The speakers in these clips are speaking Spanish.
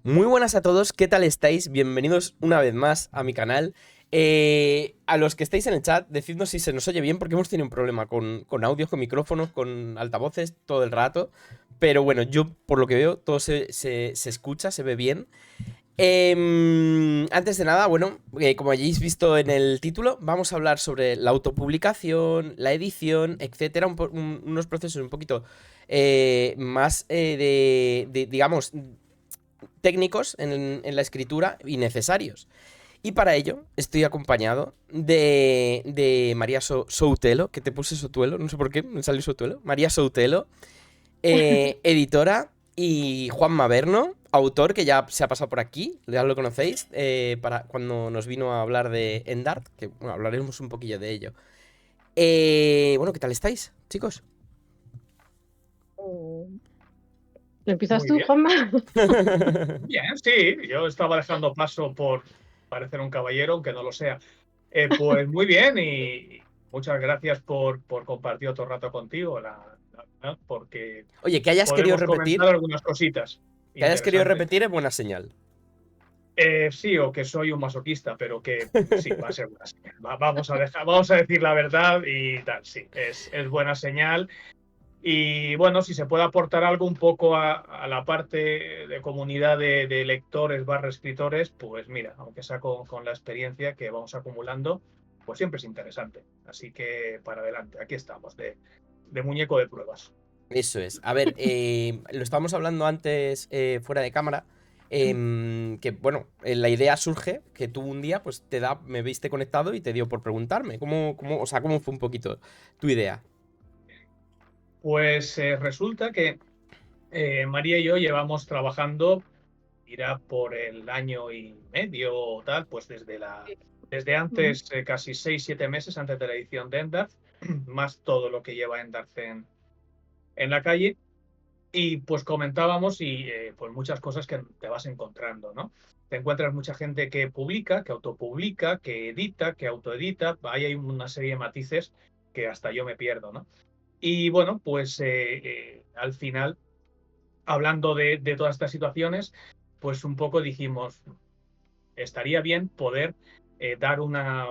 Muy buenas a todos, ¿qué tal estáis? Bienvenidos una vez más a mi canal. A los que estáis en el chat, decidnos si se nos oye bien, porque hemos tenido un problema con audios, con micrófonos, con altavoces todo el rato. Pero bueno, yo por lo que veo, todo se escucha, se ve bien. Antes de nada, bueno, como hayáis visto en el título, vamos a hablar sobre la autopublicación, la edición, etcétera, unos procesos un poquito más digamos, técnicos en la escritura y necesarios. Y para ello estoy acompañado de María Soutelo, que te puse Sotuelo, no sé por qué, me salió Sotuelo. María Soutelo, editora, y Juan Maverno, autor, que ya se ha pasado por aquí, ya lo conocéis, para cuando nos vino a hablar de Endart, que bueno, hablaremos un poquillo de ello. Bueno, ¿qué tal estáis, chicos? Mm, ¿Empiezas Muy tú, bien, Juanma? bien, sí, yo estaba dejando paso por parecer un caballero, aunque no lo sea. Pues muy bien y muchas gracias por compartir otro rato contigo, la verdad, porque Oye, que hayas querido podemos repetir, comentar algunas cositas que hayas querido interesantes. repetir es buena señal. Sí, o que soy un masoquista, pero que sí, va a ser buena señal. Vamos a decir la verdad y tal, sí, es buena señal. Y bueno, si se puede aportar algo un poco a la parte de comunidad de lectores barra escritores, pues mira, aunque sea con la experiencia que vamos acumulando, pues siempre es interesante. Así que para adelante, aquí estamos, de muñeco de pruebas. Eso es. A ver, lo estábamos hablando antes fuera de cámara. Que bueno, la idea surge que tú un día, pues me viste conectado y te dio por preguntarme. O sea, cómo fue un poquito tu idea? Pues resulta que María y yo llevamos trabajando, irá por el año y medio o tal, pues desde Ujú. antes, casi 6, 7 meses antes de la edición de Endarth, más todo lo que lleva Endarth en la calle. Y pues comentábamos y pues muchas cosas que te vas encontrando, ¿no? Te encuentras mucha gente que publica, que autopublica, que edita, que autoedita. Ahí hay una serie de matices que hasta yo me pierdo, ¿no? Y bueno, pues al final, hablando de todas estas situaciones, pues un poco dijimos, estaría bien poder dar una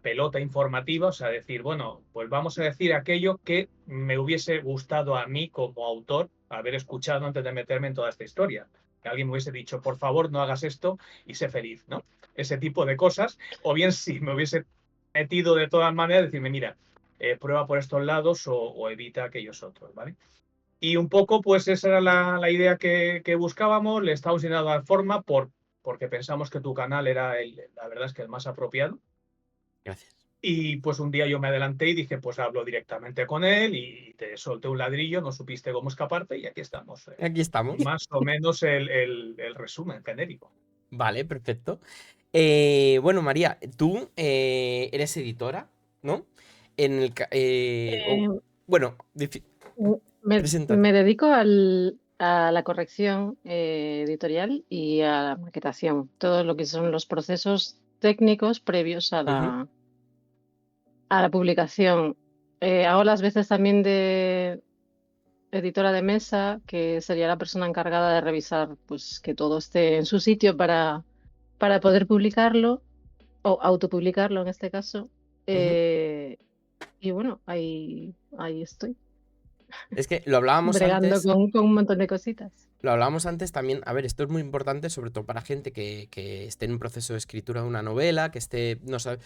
pelota informativa, o sea, decir, bueno, pues vamos a decir aquello que me hubiese gustado a mí como autor haber escuchado antes de meterme en toda esta historia. Que alguien me hubiese dicho, por favor, no hagas esto y sé feliz, ¿no? Ese tipo de cosas. O bien si me hubiese metido de todas maneras, decirme, mira, prueba por estos lados o evita aquellos otros, ¿vale? Y un poco, pues esa era la idea que buscábamos, le estamos intentando dar forma porque pensamos que tu canal era, la verdad es que el más apropiado. Gracias. Y pues un día yo me adelanté y dije, pues hablo directamente con él y te solté un ladrillo, no supiste cómo escaparte y aquí estamos. Aquí estamos. Más o menos el resumen genérico. Vale, perfecto. Bueno, María, tú eres editora, ¿no? En el... Eh, bueno, me preséntate. dedico a la corrección editorial y a la maquetación, todo lo que son los procesos técnicos previos a Ujú. la publicación. Hago las veces también de editora de mesa, que sería la persona encargada de revisar pues, que todo esté en su sitio para poder publicarlo o autopublicarlo en este caso. Ujú. Eh, y bueno, ahí estoy, Es que lo hablábamos bregando antes. con un montón de cositas. Lo hablábamos antes también. A ver, esto es muy importante, sobre todo para gente que esté en un proceso de escritura de una novela, que esté, no sabe,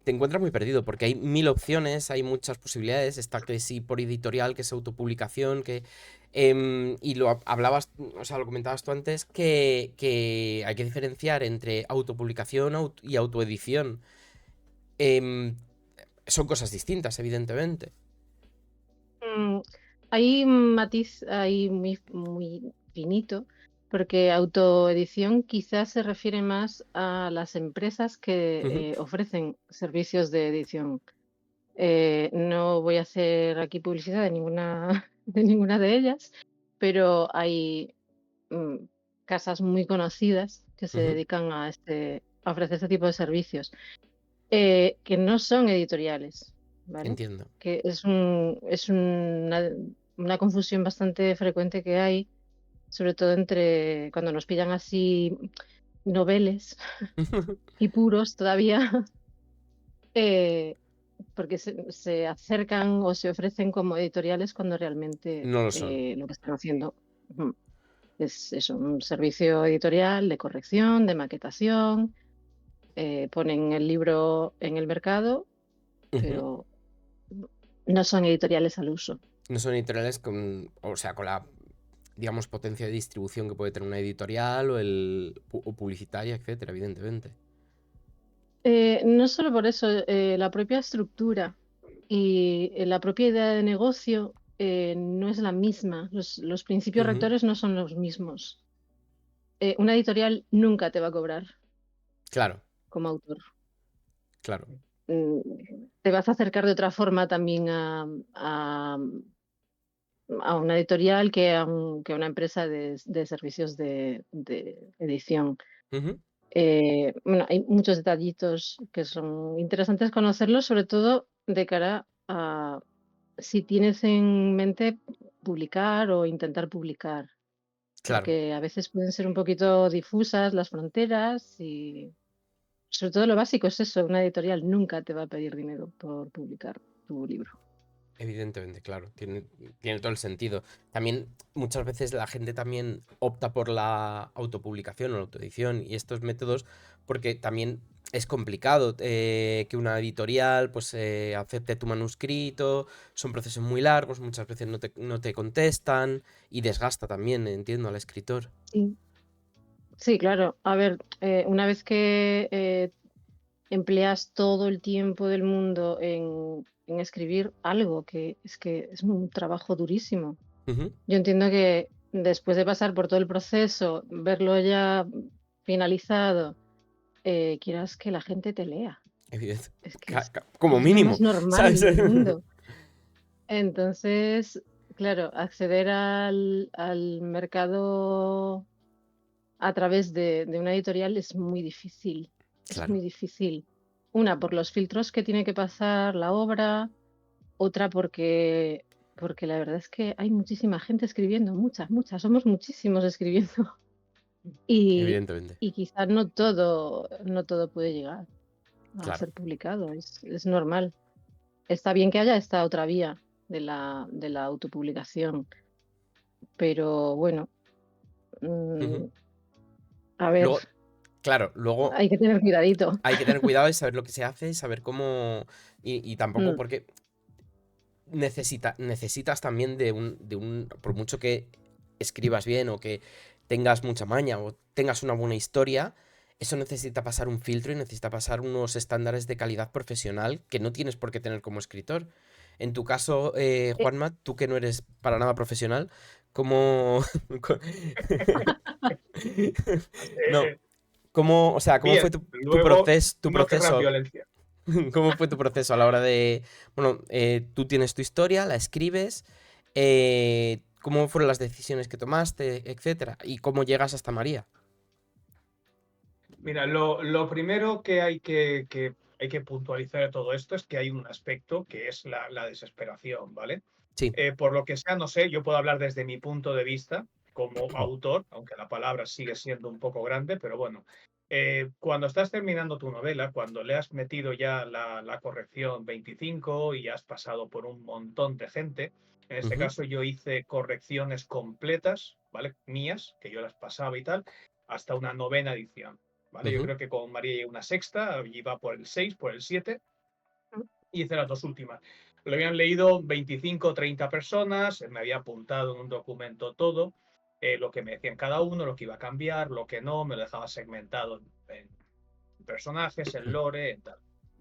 te encuentras muy perdido porque hay mil opciones, hay muchas posibilidades. Está que sí por editorial, que es autopublicación, y hablabas, o sea, lo comentabas tú antes, que hay que diferenciar entre autopublicación y autoedición. Em, Son cosas distintas, evidentemente. Mm, Hay un matiz ahí muy finito, porque autoedición quizás se refiere más a las empresas Ujú, que ofrecen servicios de edición. No voy a hacer aquí publicidad de ninguna, de ninguna de ellas, pero hay mm, casas muy conocidas que se ujú. dedican a ofrecer este tipo de servicios, que no son editoriales, ¿vale? Entiendo. Que es una confusión bastante frecuente que hay, sobre todo cuando nos pillan así noveles y puros todavía, eh, porque se acercan o se ofrecen como editoriales cuando realmente No lo son. lo que están haciendo es eso, un servicio editorial de corrección, de maquetación, ponen el libro en el mercado, Ujú. pero no son editoriales al uso. No son editoriales o sea, con la, digamos, potencia de distribución que puede tener una editorial o publicitaria, etcétera, evidentemente. No solo por eso, la propia estructura y la propia idea de negocio no es la misma. Los principios Ujú. rectores no son los mismos. Una editorial nunca te va a cobrar Claro, como autor. claro. Mm, Te vas a acercar de otra forma también a, a una editorial que a una empresa de servicios de edición. Ujú. Bueno, hay muchos detallitos que son interesantes conocerlos, sobre todo de cara a si tienes en mente publicar o intentar publicar, Claro, porque a veces pueden ser un poquito difusas las fronteras y sobre todo lo básico es eso, una editorial nunca te va a pedir dinero por publicar tu libro. evidentemente, claro. Tiene todo el sentido. También muchas veces la gente también opta por la autopublicación o la autoedición y estos métodos porque también es complicado que una editorial pues acepte tu manuscrito, son procesos muy largos, muchas veces no te contestan y desgasta también, entiendo, al escritor. Sí, sí, claro. A ver, una vez que empleas todo el tiempo del mundo en escribir algo que es un trabajo durísimo. Ujú. Yo entiendo que después de pasar por todo el proceso, verlo ya finalizado, quieras que la gente te lea. Evidente. Es que es, Como es lo mínimo, más normal ¿sabes? del mundo. Entonces, claro, acceder al mercado a través de una editorial es muy difícil. Es muy Claro, difícil. Una, por los filtros que tiene que pasar la obra, otra porque la verdad es que hay muchísima gente escribiendo, muchas, somos muchísimos escribiendo. Y, evidentemente. y quizás no todo puede llegar a Claro. ser publicado, es normal. Está bien que haya esta otra vía de la autopublicación, pero bueno, Ujú. mm, a ver, Luego, claro, luego hay que tener cuidadito. hay que tener cuidado y saber lo que se hace, saber cómo. Y tampoco Mm, porque necesitas también por mucho que escribas bien o que tengas mucha maña o tengas una buena historia, eso necesita pasar un filtro y necesita pasar unos estándares de calidad profesional que no tienes por qué tener como escritor. En tu caso, eh, Juanma, tú que no eres para nada profesional, ¿cómo... co- No, ¿cómo, o sea, cómo fue Bien, tu luego proceso, tu no querrás proceso violencia. ¿Cómo fue tu proceso a la hora de... Bueno, tú tienes tu historia, la escribes, cómo fueron las decisiones que tomaste, etcétera, y cómo llegas hasta María? Mira, lo primero que hay que puntualizar de todo esto es que hay un aspecto que es la desesperación, ¿vale? Sí. Por lo que sea, no sé, yo puedo hablar desde mi punto de vista como autor, aunque la palabra sigue siendo un poco grande, pero bueno, cuando estás terminando tu novela, cuando le has metido ya la corrección 25 y has pasado por un montón de gente, en este Ujú. caso yo hice correcciones completas, ¿vale? Mías, que yo las pasaba y tal, hasta una novena edición. ¿Vale? Yo Ujú. creo que con María una sexta, iba por el 6, por el 7, y hice las dos últimas. Lo habían leído 25 o 30 personas, me había apuntado en un documento todo, lo que me decían cada uno, lo que iba a cambiar, lo que no, me lo dejaba segmentado en personajes, en lore, en tal.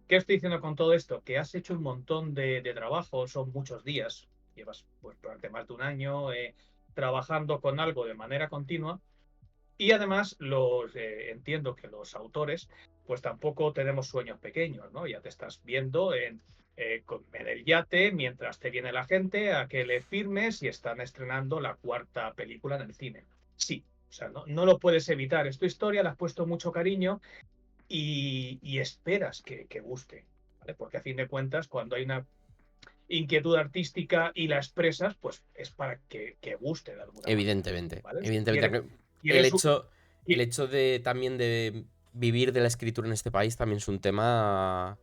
¿Qué estoy diciendo con todo esto? Que has hecho un montón de trabajo, son muchos días, llevas pues, durante más de un año trabajando con algo de manera continua y además entiendo que los autores pues tampoco tenemos sueños pequeños, ¿no? Ya te estás viendo en el yate mientras te viene la gente a que le firmes y están estrenando la cuarta película en el cine. Sí, o sea, no lo puedes evitar. Es tu historia, le has puesto mucho cariño y esperas que guste, ¿vale? Porque a fin de cuentas, cuando hay una inquietud artística y la expresas, pues es para que guste de alguna manera. Evidentemente. ¿Vale? Evidentemente. El Quieres hecho, el hecho de también de vivir de la escritura en este país también es un tema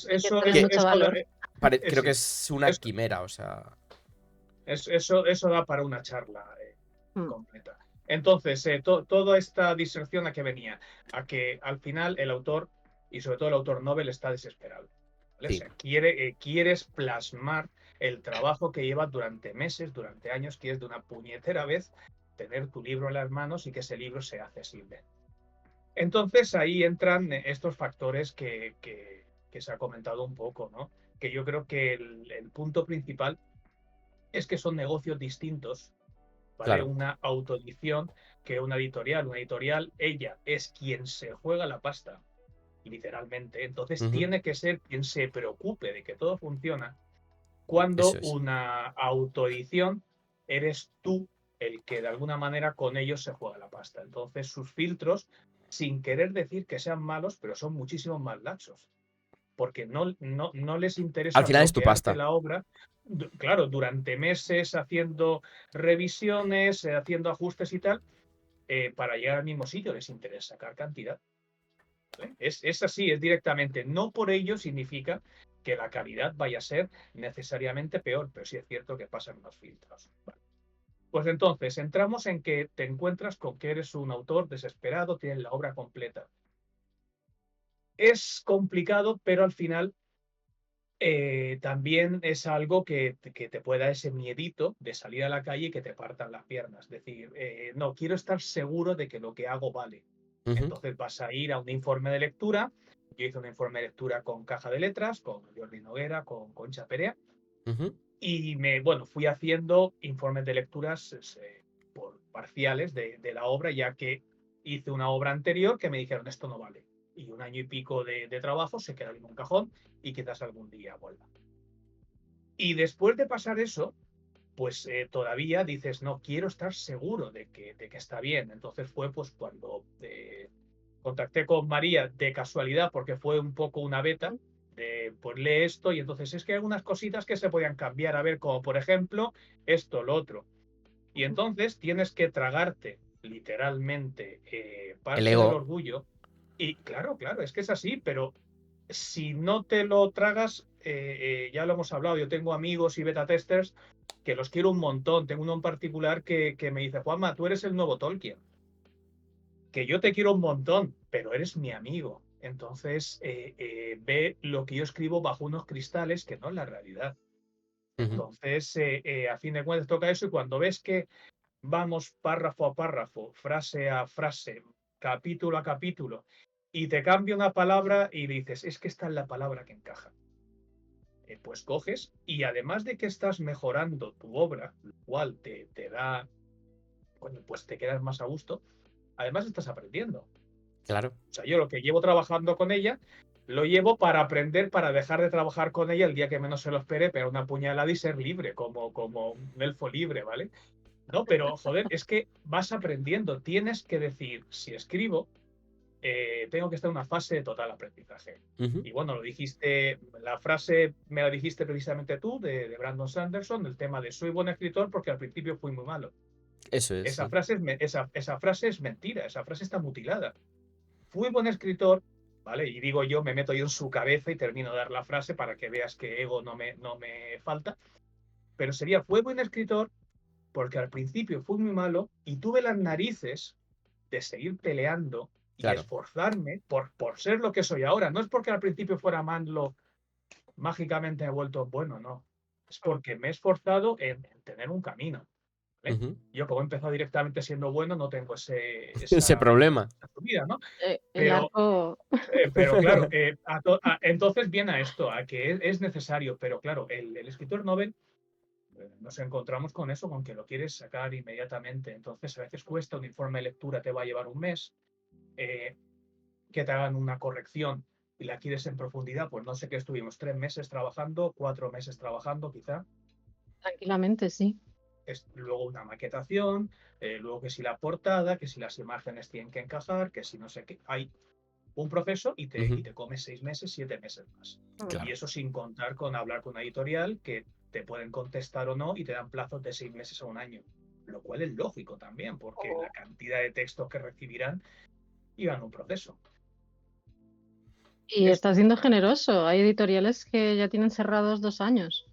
eso, tiene mucho valor. creo que sí, es una eso, quimera, o sea. eso da para una charla Mm. completa. Entonces, toda esta diserción a qué venía, a que al final el autor, y sobre todo el autor Nobel, está desesperado. ¿Vale? O Sí. sea, quieres plasmar el trabajo que lleva durante meses, durante años, quieres de una puñetera vez tener tu libro en las manos y que ese libro sea accesible. Entonces ahí entran estos factores que se ha comentado un poco, ¿no? Que yo creo que el punto principal es que son negocios distintos, ¿vale? Claro. Una autoedición que una editorial. Una editorial, ella es quien se juega la pasta, literalmente. Entonces Ujú. tiene que ser quien se preocupe de que todo funciona. Cuando Eso es. una autoedición, eres tú el que de alguna manera con ellos se juega la pasta. Entonces sus filtros, sin querer decir que sean malos, pero son muchísimo más laxos, porque no les Al interesa final es tu bloquearte pasta. la obra. Claro, durante meses haciendo revisiones, haciendo ajustes y tal, para llegar al mismo sitio les interesa sacar cantidad. ¿Vale? Es así, es directamente. No por ello significa que la calidad vaya a ser necesariamente peor, pero sí es cierto que pasan los filtros. Vale. Pues entonces, entramos en que te encuentras con que eres un autor desesperado, tienes la obra completa. Es complicado, pero al final también es algo que te pueda ese miedito de salir a la calle y que te partan las piernas. Es decir, no, quiero estar seguro de que lo que hago vale. Ujú. Entonces vas a ir a un informe de lectura. Yo hice un informe de lectura con Caja de Letras, con Jordi Noguera, con Concha Perea, Ujú. y fui haciendo informes de lecturas por parciales de la obra, ya que hice una obra anterior que me dijeron esto no vale. Y un año y pico de trabajo se queda en un cajón y quizás algún día vuelva. Y después de pasar eso, pues todavía dices, no, quiero estar seguro de que está bien. Entonces fue pues cuando contacté con María de casualidad, porque fue un poco una beta, de pues lee esto y entonces es que hay algunas cositas que se podían cambiar, a ver, como por ejemplo esto, lo otro. Y entonces tienes que tragarte literalmente El parte del ego. orgullo. Y claro, claro, es que es así, pero si no te lo tragas, ya lo hemos hablado, yo tengo amigos y beta testers que los quiero un montón. Tengo uno en particular que me dice, Juanma, tú eres el nuevo Tolkien, que yo te quiero un montón, pero eres mi amigo. Entonces, ve lo que yo escribo bajo unos cristales que no es la realidad. Ujú. Entonces, a fin de cuentas toca eso y cuando ves que vamos párrafo a párrafo, frase a frase, capítulo a capítulo, y te cambia una palabra y dices, es que esta es la palabra que encaja. Pues coges y además de que estás mejorando tu obra, lo cual te da, bueno, pues te quedas más a gusto, además estás aprendiendo. Claro. O sea, yo lo que llevo trabajando con ella, lo llevo para aprender, para dejar de trabajar con ella el día que menos se lo espere, pero una puñalada y ser libre, como un elfo libre, ¿vale? No, pero joder, es que vas aprendiendo. Tienes que decir, si escribo, tengo que estar en una fase de total aprendizaje. Ujú. Y bueno, lo dijiste, la frase me la dijiste precisamente tú, de Brandon Sanderson, el tema de soy buen escritor porque al principio fui muy malo. Eso es, Esa sí. frase esa frase es mentira, esa frase está mutilada. Fui buen escritor, ¿vale? Y digo yo, me meto yo en su cabeza y termino de dar la frase para que veas que ego no me falta. Pero sería, fue buen escritor porque al principio fui muy malo y tuve las narices de seguir peleando y Claro. esforzarme por ser lo que soy ahora. No es porque al principio fuera malo, mágicamente me he vuelto bueno, no. Es porque me he esforzado en tener un camino. ¿Vale? Ujú. Yo como he empezado directamente siendo bueno, no tengo Ese problema. esa subida, ¿no? El Pero, arco, pero claro, entonces viene a esto, a que es necesario, pero claro, el escritor Nobel nos encontramos con eso, con que lo quieres sacar inmediatamente. Entonces, a veces cuesta, un informe de lectura te va a llevar un mes, eh, que te hagan una corrección y la quieres en profundidad, pues no sé qué estuvimos, 3 meses trabajando, 4 meses trabajando quizá. tranquilamente, sí. Es luego una maquetación, luego que si la portada, que si las imágenes tienen que encajar, que si no sé qué. Hay un proceso y Ujú. te comes 6 meses, 7 meses más. Claro. Y eso sin contar con hablar con una editorial que te pueden contestar o no y te dan plazos de 6 meses a un año. Lo cual es lógico también, porque la cantidad de textos que recibirán llevan un proceso. Y Es, está siendo generoso. Hay editoriales que ya tienen cerrados 2 años.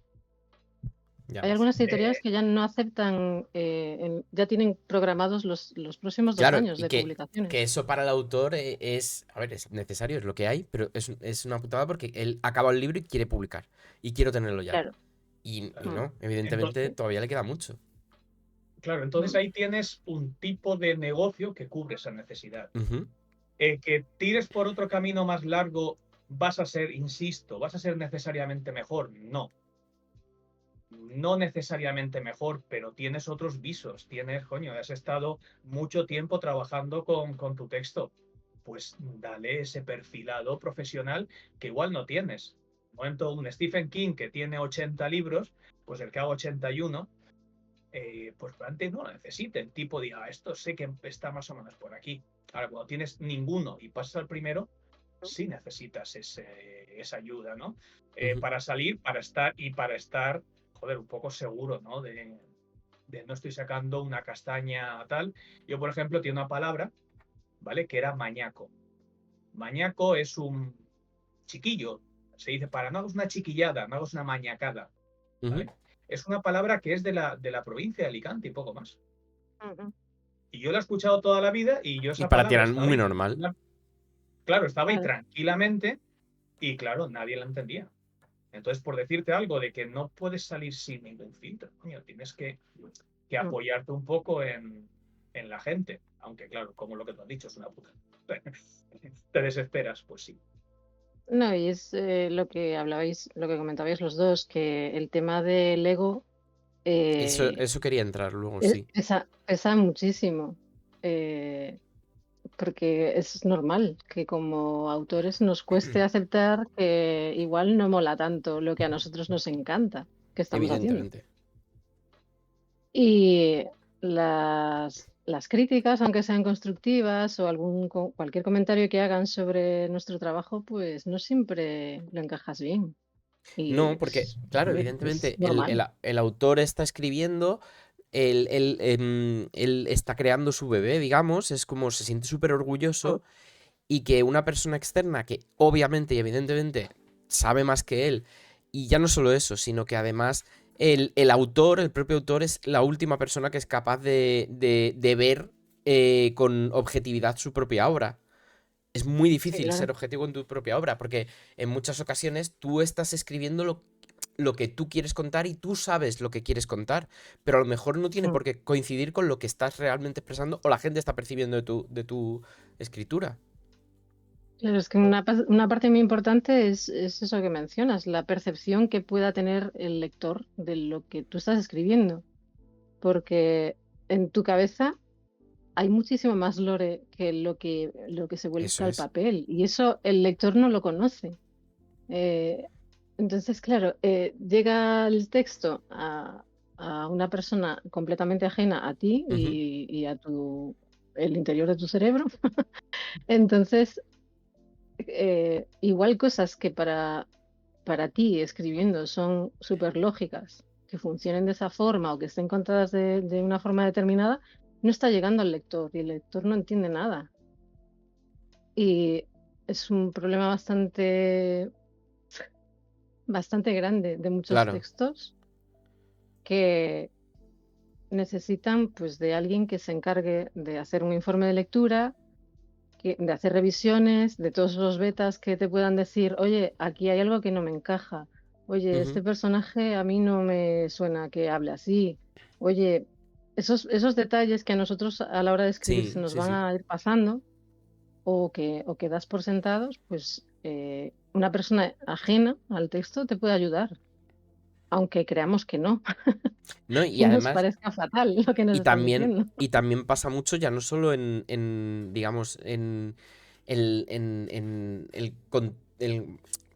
Ya Hay ves. algunas editoriales que ya no aceptan, ya tienen programados los próximos 2 Claro, años y de que publicaciones. eso para el autor es, a ver, es necesario, es lo que hay, pero es una putada porque él acaba el libro y quiere publicar. Y quiero tenerlo ya. Claro. Y claro. Mm, no, evidentemente Entonces, todavía le queda mucho. claro, entonces mm. ahí tienes un tipo de negocio que cubre esa necesidad. Ujú. Que tires por otro camino más largo, vas a ser, insisto, vas a ser necesariamente mejor. No, no necesariamente mejor, pero tienes otros visos. Tienes, coño, has estado mucho tiempo trabajando con tu texto. Pues dale ese perfilado profesional que igual no tienes. De momento, un Stephen King que tiene 80 libros, pues el que haga 81, pues probablemente no lo necesite. El tipo diga, esto sé que está más o menos por aquí. Ahora, cuando tienes ninguno y pasas al primero, sí necesitas esa ayuda, ¿no? Ujú. Para salir, para estar, joder, un poco seguro, ¿no? De no estoy sacando una castaña tal. Yo, por ejemplo, tengo una palabra, ¿vale? Que era mañaco. Mañaco es un chiquillo. Se dice, para no hagas una chiquillada, no hagas una mañacada, Ujú. ¿vale? Es una palabra que es de la provincia de Alicante y poco más. Ujú. Y yo la he escuchado toda la vida y yo Y esa para ti palabra era estaba muy ahí normal. claro, estaba ahí Claro. tranquilamente y claro, nadie la entendía. Entonces, por decirte algo de que no puedes salir sin ningún filtro, coño, tienes que Mm. apoyarte un poco en la gente. Aunque, claro, como lo que tú has dicho, es una puta. Te desesperas, pues sí. No, y es lo que hablabais, lo que comentabais los dos, que el tema del ego Eso quería entrar luego, sí. pesa muchísimo. eh, Porque es normal que como autores nos cueste aceptar que igual no mola tanto lo que a nosotros nos encanta que estamos haciendo. Evidentemente. Y las críticas, aunque sean constructivas o cualquier comentario que hagan sobre nuestro trabajo, pues no siempre lo encajas bien. Y No, porque, claro, es evidentemente, normal. el autor está escribiendo, él está creando su bebé, digamos, es como se siente súper Mm, orgulloso y que una persona externa que obviamente y evidentemente sabe más que él, y ya no solo eso, sino que además el autor, el propio autor, es la última persona que es capaz de ver con objetividad su propia obra. Es muy sí, difícil ser claro. objetivo en tu propia obra, porque en muchas ocasiones tú estás escribiendo lo que tú quieres contar y tú sabes lo que quieres contar, pero a lo mejor no tiene Mm. por qué coincidir con lo que estás realmente expresando o la gente está percibiendo de tu escritura. Claro, es que una parte muy importante es eso que mencionas, la percepción que pueda tener el lector de lo que tú estás escribiendo, porque en tu cabeza hay muchísimo más lore que lo que se Eso vuelca al es. papel, y eso el lector no lo conoce. Eh, entonces, claro, llega el texto a una persona completamente ajena a ti Ujú. y a el interior de tu cerebro. Entonces, igual cosas que para ti escribiendo son súper lógicas, que funcionen de esa forma o que estén contadas de una forma determinada, no está llegando al lector y el lector no entiende nada. Y es un problema bastante grande de muchos Claro. textos que necesitan pues de alguien que se encargue de hacer un informe de lectura, de hacer revisiones, de todos los betas que te puedan decir, oye, aquí hay algo que no me encaja, oye, Ujú. este personaje a mí no me suena que hable así, oye, esos detalles que a nosotros a la hora de escribir se Sí, nos sí, van sí. a ir pasando o que das por sentados, pues una persona ajena al texto te puede ayudar, aunque creamos que no, No, y y nos además, parezca fatal lo que nos y están también, diciendo. y también pasa mucho ya no solo digamos, en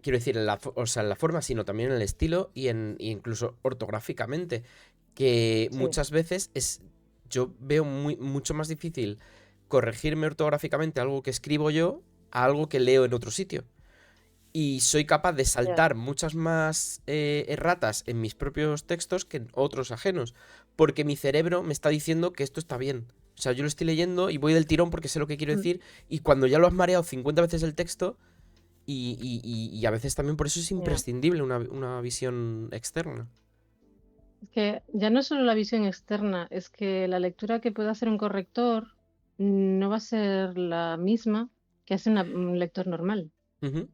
quiero decir, o sea, en la forma, sino también en el estilo y incluso ortográficamente, que Sí. muchas veces yo veo mucho más difícil corregirme ortográficamente algo que escribo yo a algo que leo en otro sitio. Y soy capaz de saltar muchas más erratas en mis propios textos que en otros ajenos. Porque mi cerebro me está diciendo que esto está bien. O sea, yo lo estoy leyendo y voy del tirón porque sé lo que quiero decir. Y cuando ya lo has mareado 50 veces el texto, y a veces también por eso es imprescindible una visión externa. Es que ya no es solo la visión externa, es que la lectura que puede hacer un corrector no va a ser la misma que hace un lector normal. Ujú.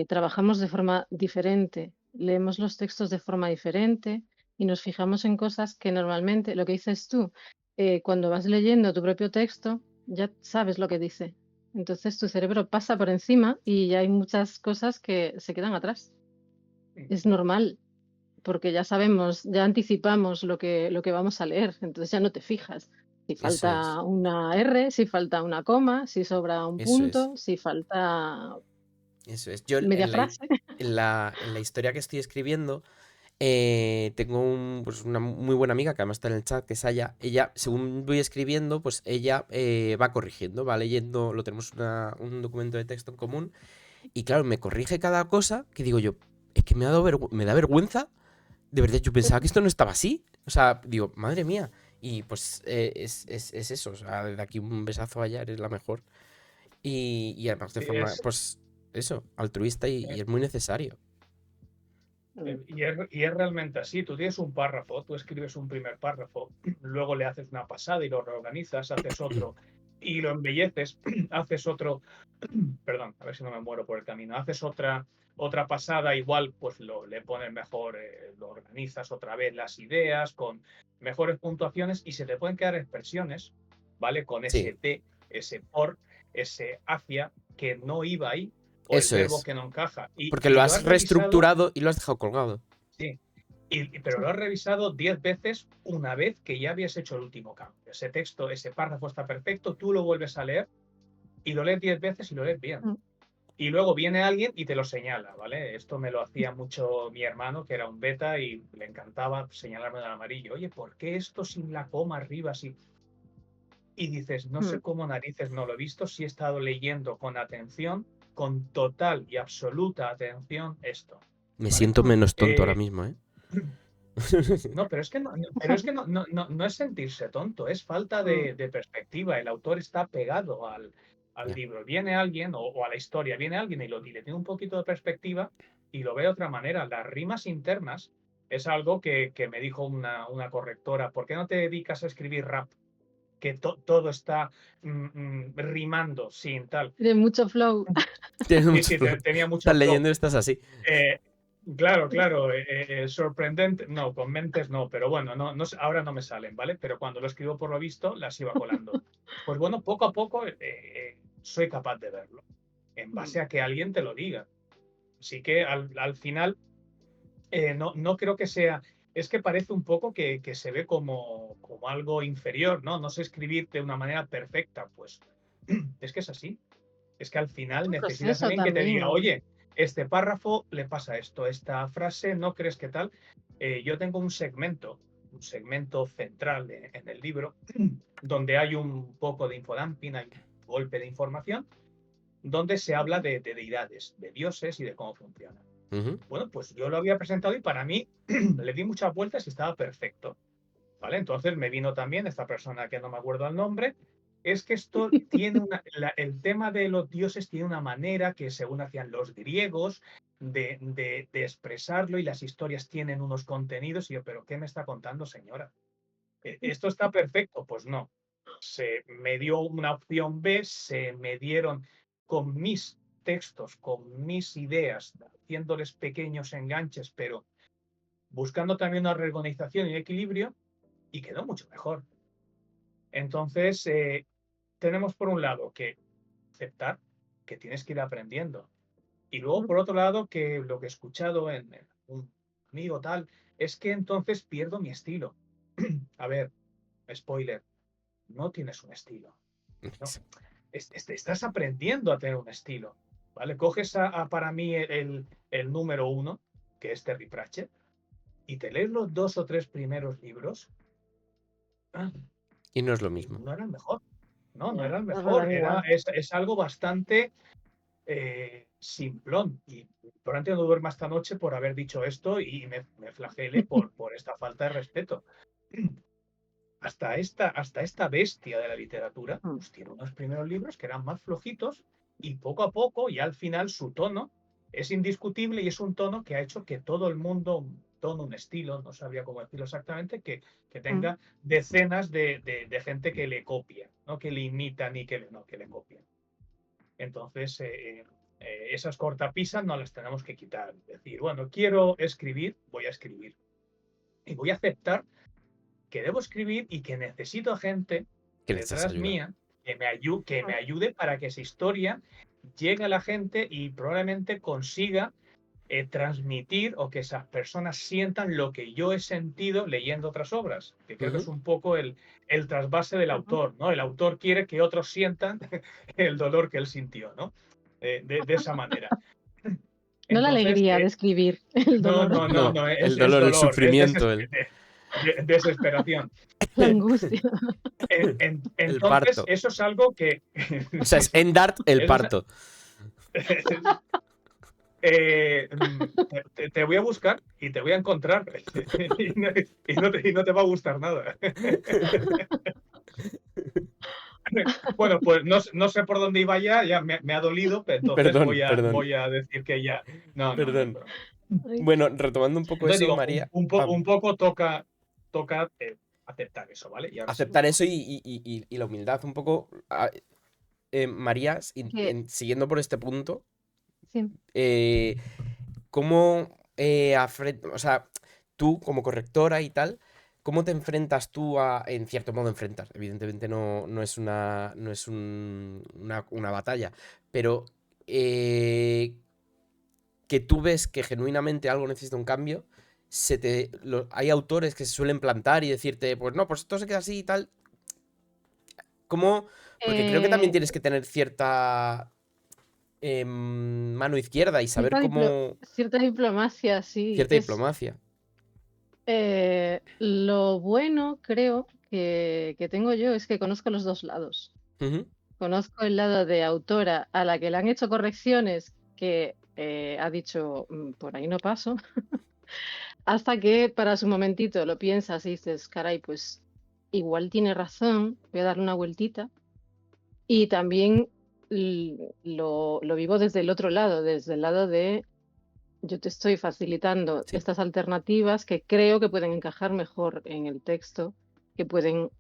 Trabajamos de forma diferente, leemos los textos de forma diferente y nos fijamos en cosas que normalmente, lo que dices tú, cuando vas leyendo tu propio texto, ya sabes lo que dice. Entonces tu cerebro pasa por encima y ya hay muchas cosas que se quedan atrás. Es normal, porque ya sabemos, ya anticipamos lo que vamos a leer, entonces ya no te fijas. Si Eso es. falta una R, si falta una coma, si sobra un Eso es. punto, si falta Eso es. Yo media en la, frase. en la historia que estoy escribiendo, tengo pues una muy buena amiga que además está en el chat, que es Aya. Ella, según voy escribiendo, pues ella va corrigiendo, va leyendo, lo tenemos un documento de texto en común. Y claro, me corrige cada cosa que digo yo, es que me da vergüenza. De verdad, yo pensaba que esto no estaba así. O sea, digo, madre mía. Y pues es eso. O sea, desde aquí un besazo a Aya, eres la mejor. Y además de Sí, forma, pues eso, altruista y es muy necesario. y es realmente así. Tú tienes un párrafo, tú escribes un primer párrafo, luego le haces una pasada y lo reorganizas, haces otro y lo embelleces, haces otro, perdón, a ver si no me muero por el camino, haces otra pasada, igual pues le pones mejor, lo organizas otra vez las ideas con mejores puntuaciones y se te pueden quedar expresiones, ¿vale? Con ese Sí, de, ese por, ese hacia, que no iba ahí, o el eso verbo es. que no encaja. Porque Y lo lo has has revisado, reestructurado y lo has dejado colgado. sí, pero lo has revisado 10 veces una vez que ya habías hecho el último cambio. Ese texto, ese párrafo está perfecto, tú lo vuelves a leer y lo lees 10 veces y lo lees bien. Y luego viene alguien y te lo señala, ¿vale? Esto me lo hacía mucho mi hermano, que era un beta, y le encantaba señalarme en amarillo. Oye, ¿por qué esto sin la coma arriba? Así? Y dices, no sé cómo narices no lo he visto, si he estado leyendo con atención, con total y absoluta atención esto. Me ¿Vale? siento menos tonto ahora mismo, ¿eh? No, pero es que no es sentirse tonto, es falta de perspectiva. El autor está pegado al Ya. libro. Viene alguien, o a la historia, viene alguien y le tiene un poquito de perspectiva y lo ve de otra manera. Las rimas internas es algo que me dijo una correctora. ¿Por qué no te dedicas a escribir rap? Que todo está rimando, sin tal. Tiene mucho flow. Tienes Sí, mucho sí, flow. tenía mucho Estás flow. leyendo y estás así. Claro, claro, sorprendente, no, con mentes no, pero bueno, ahora no me salen, ¿vale? Pero cuando lo escribo por lo visto, las iba colando. Pues bueno, poco a poco soy capaz de verlo, en base a que alguien te lo diga. Así que al final, no creo que sea, es que parece un poco que se ve como algo inferior, ¿no? No sé escribir de una manera perfecta, pues es que es así. Es que al Es final un necesitas a proceso alguien que te diga, también. oye, este párrafo le pasa esto, esta frase, ¿no crees que tal? Yo tengo un segmento central en el libro, donde hay un poco de infodumping, hay un golpe de información, donde se habla de deidades, de dioses y de cómo funcionan. Ujú. Bueno, pues yo lo había presentado y para mí le di muchas vueltas y estaba perfecto. ¿Vale? Entonces me vino también esta persona que no me acuerdo el nombre. Es que esto tiene el tema de los dioses tiene una manera que según hacían los griegos de expresarlo y las historias tienen unos contenidos. Y yo, ¿pero qué me está contando, señora? ¿Esto está perfecto? Pues no. Se me dio una opción B, se me dieron con mis textos, con mis ideas, haciéndoles pequeños enganches, pero buscando también una reorganización y equilibrio, y quedó mucho mejor. Entonces, tenemos por un lado que aceptar que tienes que ir aprendiendo. Y luego, por otro lado, que lo que he escuchado en un amigo tal, es que entonces pierdo mi estilo. A ver, spoiler, no tienes un estilo. No, estás aprendiendo a tener un estilo. ¿Vale? Coges para mí el número 1, que es Terry Pratchett, y te lees los 2 o 3 primeros libros. Y no es lo Y mismo. no era el mejor. No era el No es verdad mejor. igual. Es algo bastante simplón. Y probablemente no duerma esta noche por haber dicho esto y me flagele por esta falta de respeto. Hasta esta bestia de la literatura, pues tiene unos primeros libros que eran más flojitos y poco a poco, y al final su tono es indiscutible y es un tono que ha hecho que todo el mundo, un tono, un estilo, no sabría cómo decirlo exactamente, que tenga decenas de gente que le copia, no que le imitan y que le copian. Entonces, esas cortapisas no las tenemos que quitar. Decir, bueno, quiero escribir, voy a escribir. Y voy a aceptar que debo escribir y que necesito gente Que necesitas detrás ayuda. mía que me ayude para que esa historia llegue a la gente y probablemente consiga transmitir o que esas personas sientan lo que yo he sentido leyendo otras obras, que creo que es Ujú. un poco el trasvase del autor, ¿no? El autor quiere que otros sientan el dolor que él sintió, ¿no? De esa manera. No la Entonces, alegría de escribir, el no, dolor, no, no, No, no, el es dolor, el dolor, es sufrimiento, desesperación. la angustia. el Entonces, parto. eso es algo que... O sea, es Endart el eso es- parto. te voy a buscar y te voy a encontrar y no te va a gustar nada. Bueno, pues no sé por dónde iba ya me ha dolido, pero entonces Perdón, perdón, voy a decir que ya. No hay perdón. problema. Ay, Bueno, retomando un poco Entonces eso, digo, María, un poco toca aceptar eso, ¿vale? Y ahora aceptar sigo. eso y la humildad un poco. María, que siguiendo por este punto, sí. eh, ¿cómo, o sea, tú como correctora y tal, cómo te enfrentas tú en cierto modo enfrentas? Evidentemente no es una batalla, pero eh, que tú ves que genuinamente algo necesita un cambio, hay autores que se suelen plantar y decirte, pues no, pues esto se queda así y tal. ¿Cómo? Porque creo que también Eh, tienes que tener cierta mano izquierda y saber cómo. Cierta diplomacia, sí. Cierta diplomacia. Lo bueno, creo, que tengo yo es que conozco los dos lados. Ujú. Conozco el lado de autora a la que le han hecho correcciones que ha dicho, por ahí no paso, hasta que para su momentito lo piensas y dices, caray, pues igual tiene razón, voy a darle una vueltita. Y también lo vivo desde el otro lado, desde el lado de yo te estoy facilitando Sí. estas alternativas que creo que pueden encajar mejor en el texto, que pueden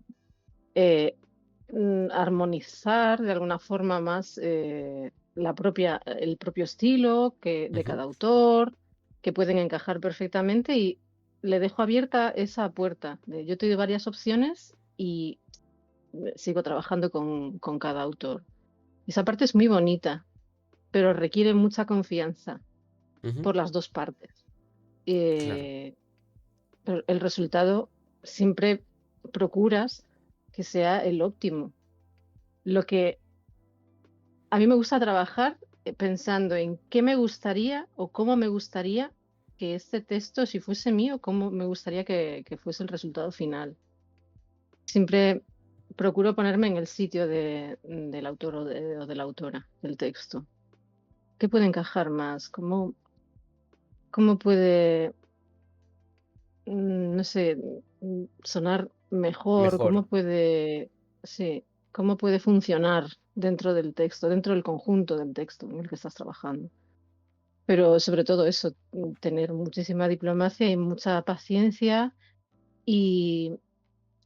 armonizar de alguna forma más el propio estilo de Ujú. cada autor, que pueden encajar perfectamente y le dejo abierta esa puerta. Yo te doy varias opciones y sigo trabajando con cada autor. Esa parte es muy bonita, pero requiere mucha confianza Ujú. por las dos partes. Claro. Pero el resultado siempre procuras que sea el óptimo. Lo que a mí me gusta trabajar pensando en qué me gustaría o cómo me gustaría que este texto, si fuese mío, cómo me gustaría que fuese el resultado final. Siempre procuro ponerme en el sitio del autor o de la autora del texto. ¿Qué puede encajar más? ¿Cómo puede, no sé, sonar mejor? Mejor. Sí, cómo puede funcionar dentro del texto, dentro del conjunto del texto en el que estás trabajando? Pero sobre todo eso, tener muchísima diplomacia y mucha paciencia y,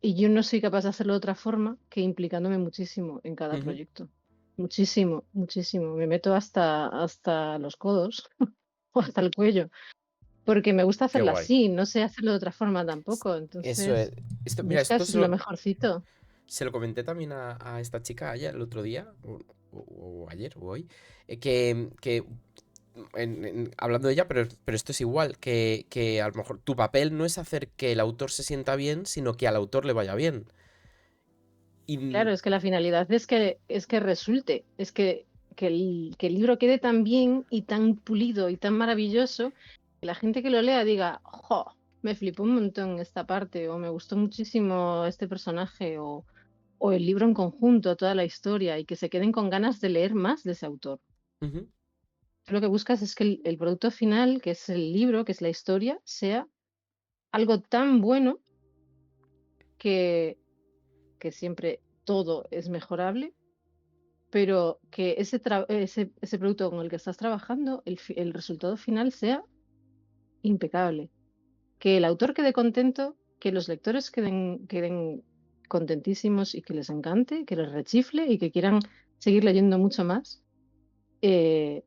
y yo no soy capaz de hacerlo de otra forma que implicándome muchísimo en cada Ujú. proyecto. Muchísimo, muchísimo. Me meto hasta los codos o hasta el cuello, porque me gusta Qué hacerlo guay. así, no sé hacerlo de otra forma tampoco. Eso es. Entonces, Mira, esto buscas lo mejorcito. se lo comenté también a esta chica ayer, el otro día, o ayer, o hoy, que hablando de ella, pero esto es igual, que a lo mejor tu papel no es hacer que el autor se sienta bien, sino que al autor le vaya bien. Y Claro, es que la finalidad es que resulte, que el libro quede tan bien y tan pulido y tan maravilloso que la gente que lo lea diga, ¡jo! Me flipó un montón esta parte, o me gustó muchísimo este personaje, o el libro en conjunto, toda la historia, y que se queden con ganas de leer más de ese autor. Ujú. Tú lo que buscas es que el producto final, que es el libro, que es la historia, sea algo tan bueno que, que siempre todo es mejorable, pero que ese producto con el que estás trabajando, el resultado final sea impecable. Que el autor quede contento, que los lectores queden contentísimos y que les encante, que les rechifle y que quieran seguir leyendo mucho más. eh,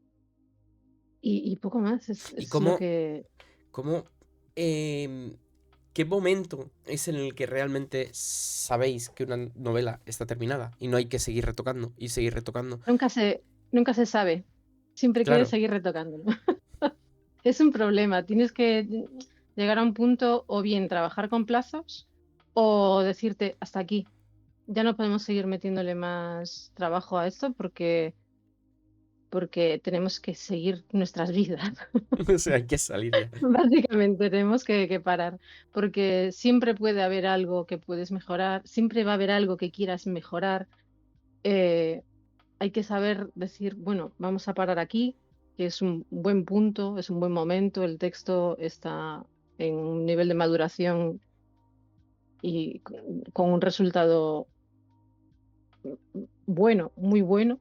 y poco más, ¿Y es lo cómo, que... cómo, qué momento es en el que realmente sabéis que una novela está terminada y no hay que seguir retocando y seguir retocando? Nunca se sabe. Siempre quieres Claro, seguir retocándolo. Es un problema. Tienes que llegar a un punto o bien trabajar con plazos o decirte hasta aquí. Ya no podemos seguir metiéndole más trabajo a esto porque tenemos que seguir nuestras vidas. o sea, hay que salir ya. Básicamente tenemos que parar, porque siempre puede haber algo que puedes mejorar, siempre va a haber algo que quieras mejorar. Eh, Hay que saber decir, bueno, vamos a parar aquí, que es un buen punto, es un buen momento, el texto está en un nivel de maduración y con un resultado bueno, muy bueno.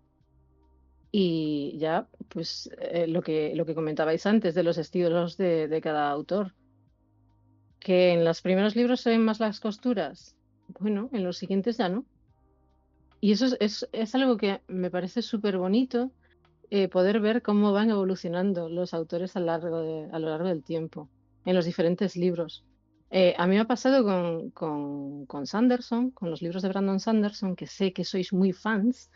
Y ya, pues lo que comentabais antes de los estilos de cada autor, que en los primeros libros se ven más las costuras, bueno, en los siguientes ya no. Y eso es algo que me parece súper bonito, poder ver cómo van evolucionando los autores a lo largo del tiempo, en los diferentes libros. A mí me ha pasado con Sanderson, con los libros de Brandon Sanderson, que sé que sois muy fans,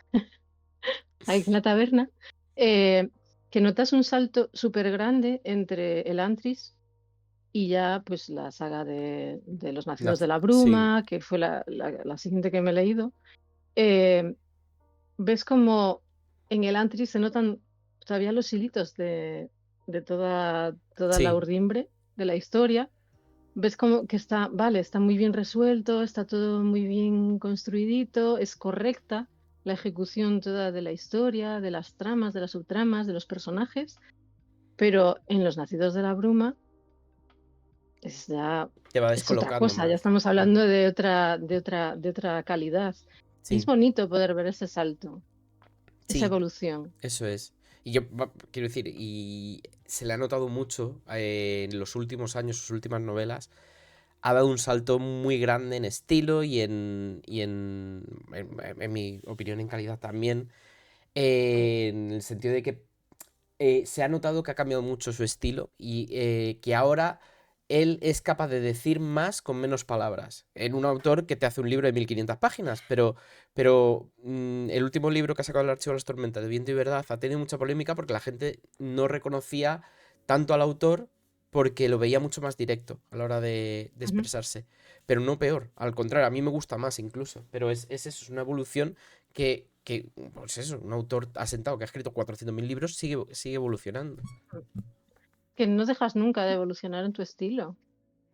ahí en la taberna, eh, que notas un salto súper grande entre el Antris y ya pues la saga de los Nacidos de la Sí, Bruma, que fue la siguiente que me he leído. Eh, Ves como en el Antris se notan todavía los hilitos de toda la sí, urdimbre de la historia. Ves como que está, vale, está muy bien resuelto, está todo muy bien construidito, es correcta la ejecución toda de la historia, de las tramas, de las subtramas, de los personajes, pero en Los Nacidos de la Bruma es ya, te va es otra descolocando cosa, ya más. estamos Mm. hablando de otra calidad. Y es Sí, bonito poder ver ese salto, esa sí, evolución. eso es. Y yo quiero decir, y se le ha notado mucho en los últimos años, sus últimas novelas, ha dado un salto muy grande en estilo en mi opinión, en calidad también, en el sentido de que se ha notado que ha cambiado mucho su estilo y que ahora él es capaz de decir más con menos palabras. En un autor que te hace un libro de 1500 páginas, pero el último libro que ha sacado el Archivo de las Tormentas, de Viento y Verdad, ha tenido mucha polémica porque la gente no reconocía tanto al autor porque lo veía mucho más directo a la hora de Ujú. expresarse. Pero no peor, al contrario, a mí me gusta más incluso. Pero es eso, es una evolución pues eso, un autor asentado que ha escrito 400.000 libros sigue evolucionando. Que no dejas nunca de evolucionar en tu estilo.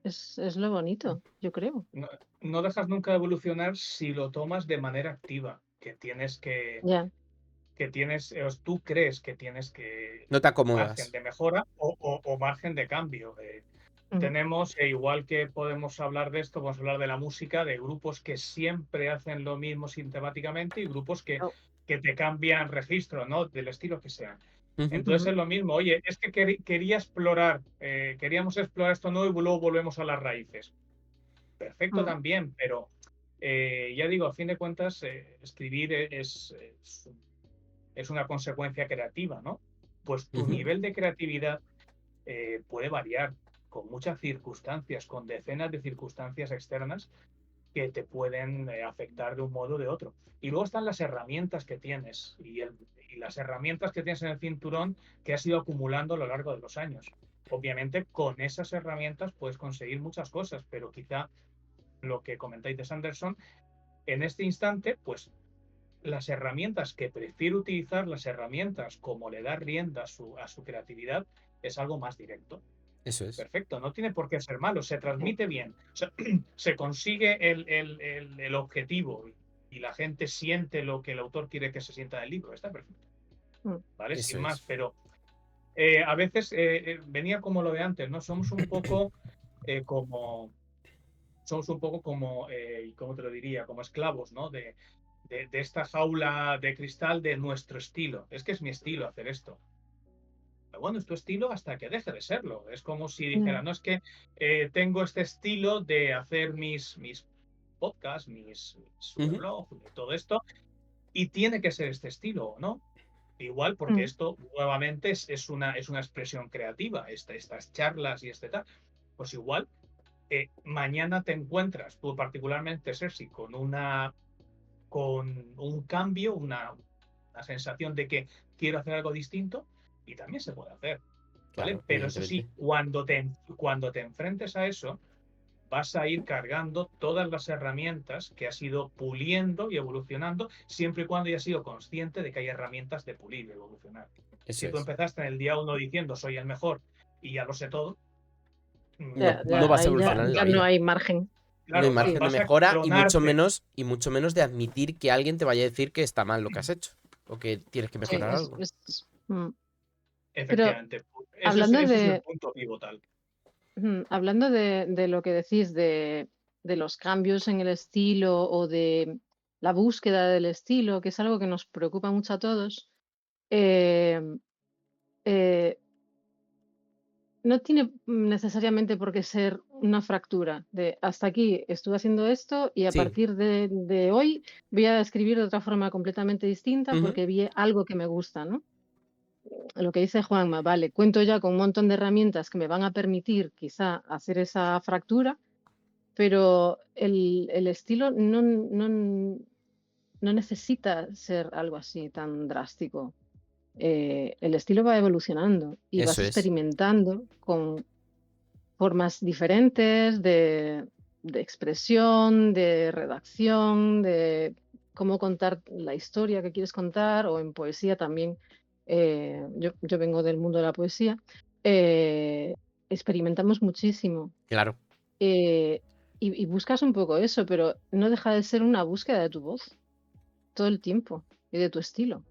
Es lo bonito, yo creo. No, no dejas nunca de evolucionar si lo tomas de manera activa, Ya. que tienes, tú crees que tienes que No te margen acomodas. de mejora o margen de cambio. Mm. Tenemos, igual que podemos hablar de esto, podemos hablar de la música, de grupos que siempre hacen lo mismo sistemáticamente y grupos Oh, que te cambian registro, ¿no? Del estilo que sea. Ujú. Entonces ujú, es lo mismo, oye, es que quería explorar, queríamos explorar esto nuevo y luego volvemos a las raíces. Perfecto mm, también, pero ya digo, a fin de cuentas, escribir es una consecuencia creativa, ¿no? Pues tu Ujú. nivel de creatividad puede variar con muchas circunstancias, con decenas de circunstancias externas que te pueden afectar de un modo o de otro. Y luego están las herramientas que tienes y las herramientas que tienes en el cinturón que has ido acumulando a lo largo de los años. Obviamente, con esas herramientas puedes conseguir muchas cosas, pero quizá lo que comentáis de Sanderson, en este instante, pues las herramientas que prefiero utilizar, las herramientas como le da rienda a su creatividad, es algo más directo. Eso es. Perfecto, no tiene por qué ser malo, se transmite bien, o sea, se consigue el objetivo y la gente siente lo que el autor quiere que se sienta del libro, está perfecto. ¿vale? Eso Sin más, es. pero a veces venía como lo de antes, ¿no? Somos un poco como, ¿cómo te lo diría? Como esclavos, ¿no? De esta jaula de cristal de nuestro estilo. Es que es mi estilo hacer esto. Pero bueno, es tu estilo hasta que deje de serlo. Es como si dijera, no es que tengo este estilo de hacer mis podcasts, mis Ujú. blog, todo esto, y tiene que ser este estilo, ¿no? Igual, porque Mm, esto nuevamente es una expresión creativa, estas charlas y este tal. Pues igual, mañana te encuentras tú particularmente, Sergi, con un cambio, una sensación de que quiero hacer algo distinto y también se puede hacer, ¿vale? Claro, Pero eso sí, evidentemente. cuando te enfrentes a eso, vas a ir cargando todas las herramientas que has ido puliendo y evolucionando, siempre y cuando hayas sido consciente de que hay herramientas de pulir y evolucionar. Eso Si tú es. empezaste en el día uno diciendo soy el mejor y ya lo sé todo, No, no vas, vas a ahí ya, evolucionar en la ya no vida. hay margen. No hay claro, margen de vas a mejora clonarte. y mucho menos de admitir que alguien te vaya a decir que está mal lo que has hecho. O que tienes que Sí, mejorar algo. Pero Efectivamente, eso es, hablando eso es el de, punto pivotal. hablando de lo que decís de los cambios en el estilo o de la búsqueda del estilo, que es algo que nos preocupa mucho a todos, eh, eh, no tiene necesariamente por qué ser una fractura de hasta aquí estuve haciendo esto y a Sí. partir de hoy voy a escribir de otra forma completamente distinta Ujú. porque vi algo que me gusta, ¿no? Lo que dice Juanma, vale, cuento ya con un montón de herramientas que me van a permitir quizá hacer esa fractura, pero el estilo no necesita ser algo así tan drástico. El estilo va evolucionando y Eso vas es. experimentando con formas diferentes de expresión, de redacción, de cómo contar la historia que quieres contar, o en poesía también. Yo vengo del mundo de la poesía. eh, Experimentamos muchísimo Claro. eh, y buscas un poco eso, pero no deja de ser una búsqueda de tu voz todo el tiempo y de tu estilo.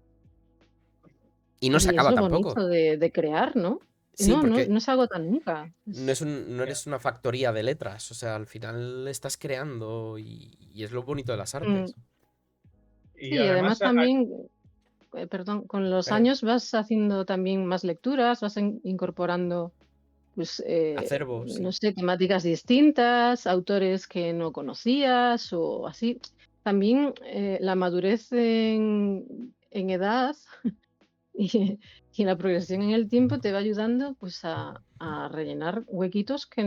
Y no se Y es acaba lo tampoco. bonito de crear, ¿no? Sí, No porque se agota nunca. no eres una factoría de letras. O sea, al final estás creando y es lo bonito de las Mm, artes. Y sí, además además, también perdón, con los Eh, años vas haciendo también más lecturas, vas incorporando, pues, Acervo, no sí. sé, temáticas distintas, autores que no conocías o así. También la madurez en edad y, y la progresión en el tiempo te va ayudando pues a rellenar huequitos que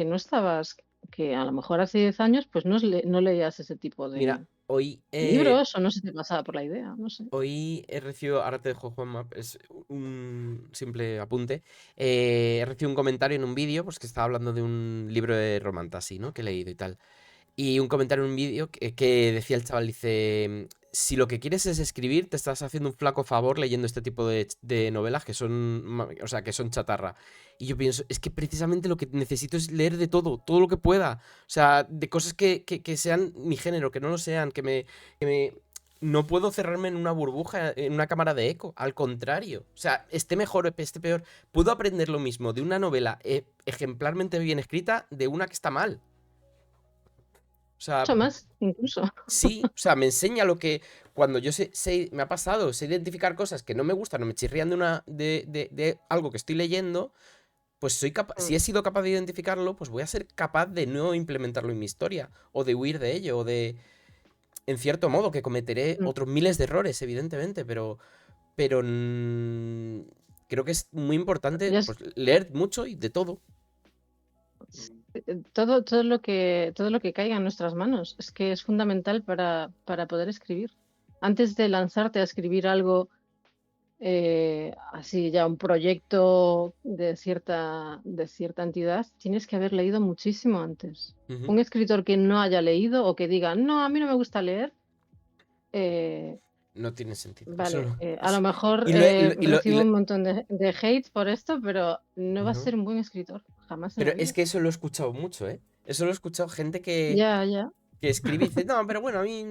no estabas, que a lo mejor hace 10 años pues no leías ese tipo Mira, de hoy libros o no se te pasaba por la idea, no sé. Hoy he recibido, ahora te dejo Juanma, es un simple apunte. He recibido un comentario en un vídeo, pues que estaba hablando de un libro de romantasy, ¿no? Que he leído y tal. Y un comentario en un vídeo que decía el chaval, dice, si lo que quieres es escribir, te estás haciendo un flaco favor leyendo este tipo de novelas que son, o sea, que son chatarra. Y yo pienso, es que precisamente lo que necesito es leer de todo, todo lo que pueda. O sea, de cosas que sean mi género, que no lo sean, que me. No puedo cerrarme en una burbuja, en una cámara de eco. Al contrario. O sea, esté mejor o esté peor. Puedo aprender lo mismo de una novela ejemplarmente bien escrita de una que está mal. O sea, Mucho más, incluso. sí, o sea, me enseña lo que. Cuando yo me ha pasado, sé identificar cosas que no me gustan o me chirrían de algo que estoy leyendo, pues soy capaz. Si Mm, he sido capaz de identificarlo, pues voy a ser capaz de no implementarlo en mi historia. O de huir de ello. O de. En cierto modo, que cometeré mm. otros miles de errores, evidentemente, pero creo que es muy importante Ya pues, leer mucho y de todo. todo lo que caiga en nuestras manos es que es fundamental para poder escribir. Antes de lanzarte a escribir algo así ya un proyecto de cierta entidad, tienes que haber leído muchísimo antes. Ujú. Un escritor que no haya leído o que diga, no, a mí no me gusta leer, eh, No tiene sentido. Eso vale, a lo es- mejor y lo, y lo- y lo- y recibo lo- un montón de hate por esto, pero no va a Ujú. ser un buen escritor, jamás en Pero la es vida. que eso lo he escuchado mucho, ¿eh? Eso lo he escuchado gente que, Ya, ya. que escribe y dice, no, pero bueno, a mí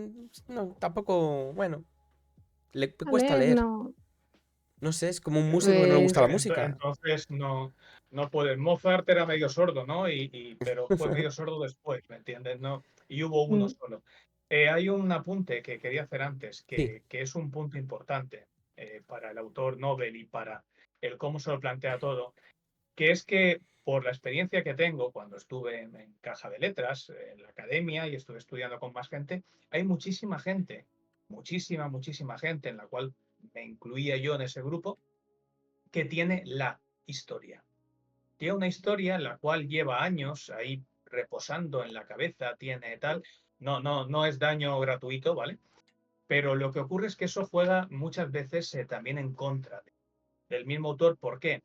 no, tampoco, bueno, le cuesta Vale, leer. no. No sé, es como un músico que no le gusta la Pues música. Entonces no puedes. Mozart era medio sordo, ¿no? Pero fue medio sordo después, ¿me entiendes? No, y hubo uno mm, solo. Hay un apunte que quería hacer antes, Sí. que es un punto importante para el autor Nobel y para el cómo se lo plantea todo, que es que por la experiencia que tengo cuando estuve en Caja de Letras, en la academia y estuve estudiando con más gente, hay muchísima gente, muchísima gente, en la cual me incluía yo en ese grupo, que tiene la historia. Tiene una historia en la cual lleva años ahí reposando en la cabeza, tiene tal. No es daño gratuito, ¿vale? Pero lo que ocurre es que eso juega muchas veces también en contra del mismo autor. ¿Por qué?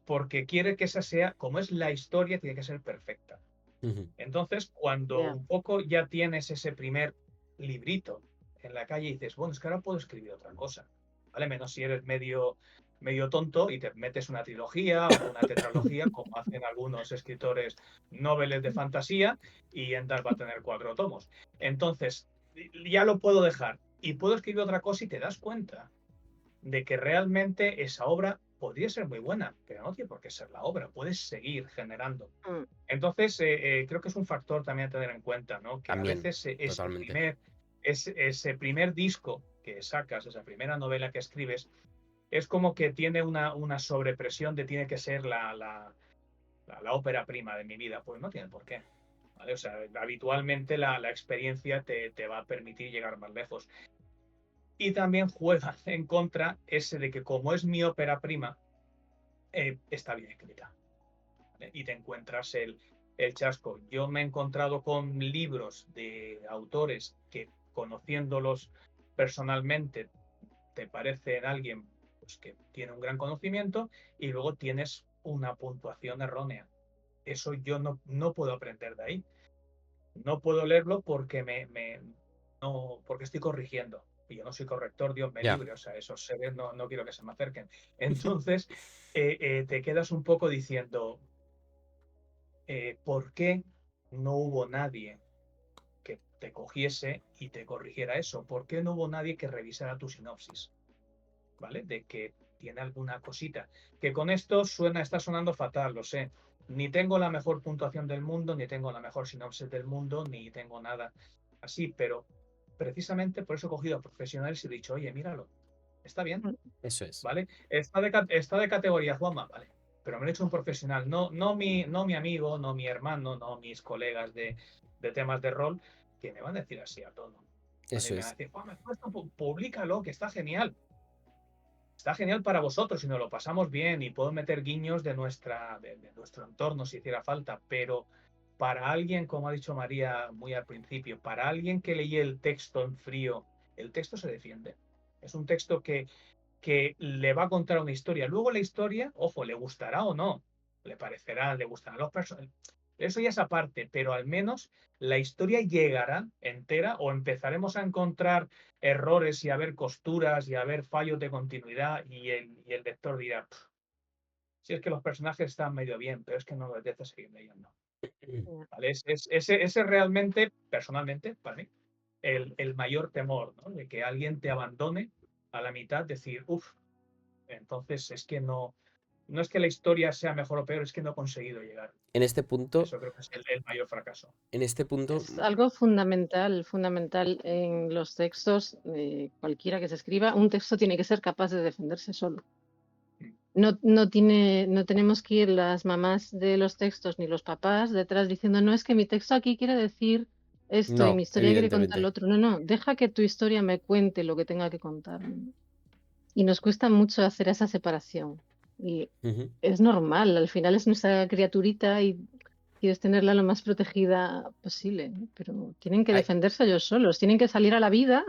Porque quiere que esa sea, como es la historia, tiene que ser perfecta. Ujú. Entonces, cuando ya. un poco ya tienes ese primer librito en la calle y dices, bueno, es que ahora puedo escribir otra cosa, ¿vale? Menos si eres medio tonto y te metes una trilogía o una tetralogía, como hacen algunos escritores noveles de fantasía, y Endar va a tener 4 tomos. Entonces, ya lo puedo dejar y puedo escribir otra cosa y te das cuenta de que realmente esa obra podría ser muy buena, pero no tiene por qué ser la obra, puedes seguir generando. Mm, Entonces, creo que es un factor también a tener en cuenta, ¿no? Que a También, veces totalmente. ese primer disco que sacas, esa primera novela que escribes, es como que tiene una sobrepresión de tiene que ser la ópera prima de mi vida. Pues no tiene por qué. ¿Vale? O sea, habitualmente la experiencia te va a permitir llegar más lejos. Y también juega en contra ese de que como es mi ópera prima, está bien escrita. ¿Vale? Y te encuentras el chasco. Yo me he encontrado con libros de autores que, conociéndolos personalmente, te parecen alguien pues, que tiene un gran conocimiento y luego tienes una puntuación errónea. Eso yo no puedo aprender de ahí. No puedo leerlo porque porque estoy corrigiendo. Y yo no soy corrector, Dios me Ya. libre. O sea, esos seres no quiero que se me acerquen. Entonces, te quedas un poco diciendo, ¿por qué no hubo nadie que te cogiese y te corrigiera eso? ¿Por qué no hubo nadie que revisara tu sinopsis? ¿Vale? De que tiene alguna cosita. Que con esto está sonando fatal, lo sé. Ni tengo la mejor puntuación del mundo, ni tengo la mejor sinopsis del mundo, ni tengo nada así, pero precisamente por eso he cogido a profesionales y he dicho, oye, míralo, está bien, mm, Eso es. ¿vale? Está de categoría, Juanma, ¿vale? Pero me lo ha hecho un profesional, no mi amigo, no mi hermano, no mis colegas de temas de rol, que me van a decir así a todo. ¿Vale? Eso Me van a es. decir, Juanma, públicalo, que está genial. Está genial para vosotros y nos lo pasamos bien y puedo meter guiños de nuestro entorno si hiciera falta, pero para alguien, como ha dicho María muy al principio, para alguien que leía el texto en frío, el texto se defiende. Es un texto que le va a contar una historia. Luego la historia, ojo, le gustará o no, le gustarán los personajes. Eso ya es aparte, pero al menos la historia llegará entera o empezaremos a encontrar errores y a ver costuras y a ver fallos de continuidad y el lector dirá, si es que los personajes están medio bien, pero es que no me apetece seguir leyendo. ya. ¿Vale? Ese realmente, personalmente, para mí, el mayor temor, ¿no? De que alguien te abandone a la mitad, decir, uff, entonces es que no es que la historia sea mejor o peor, es que no he conseguido llegar. En este punto, Eso creo que es el mayor fracaso. en este punto, Es algo fundamental, fundamental en los textos, cualquiera que se escriba. Un texto tiene que ser capaz de defenderse solo. No tenemos que ir las mamás de los textos ni los papás detrás diciendo, no, es que mi texto aquí quiere decir esto y mi no, historia quiere contar lo evidentemente. otro. No, deja que tu historia me cuente lo que tenga que contar. Y nos cuesta mucho hacer esa separación. Y Ujú. es normal, al final es nuestra criaturita y quieres tenerla lo más protegida posible, ¿no? Pero tienen que Ay, defenderse ellos solos, tienen que salir a la vida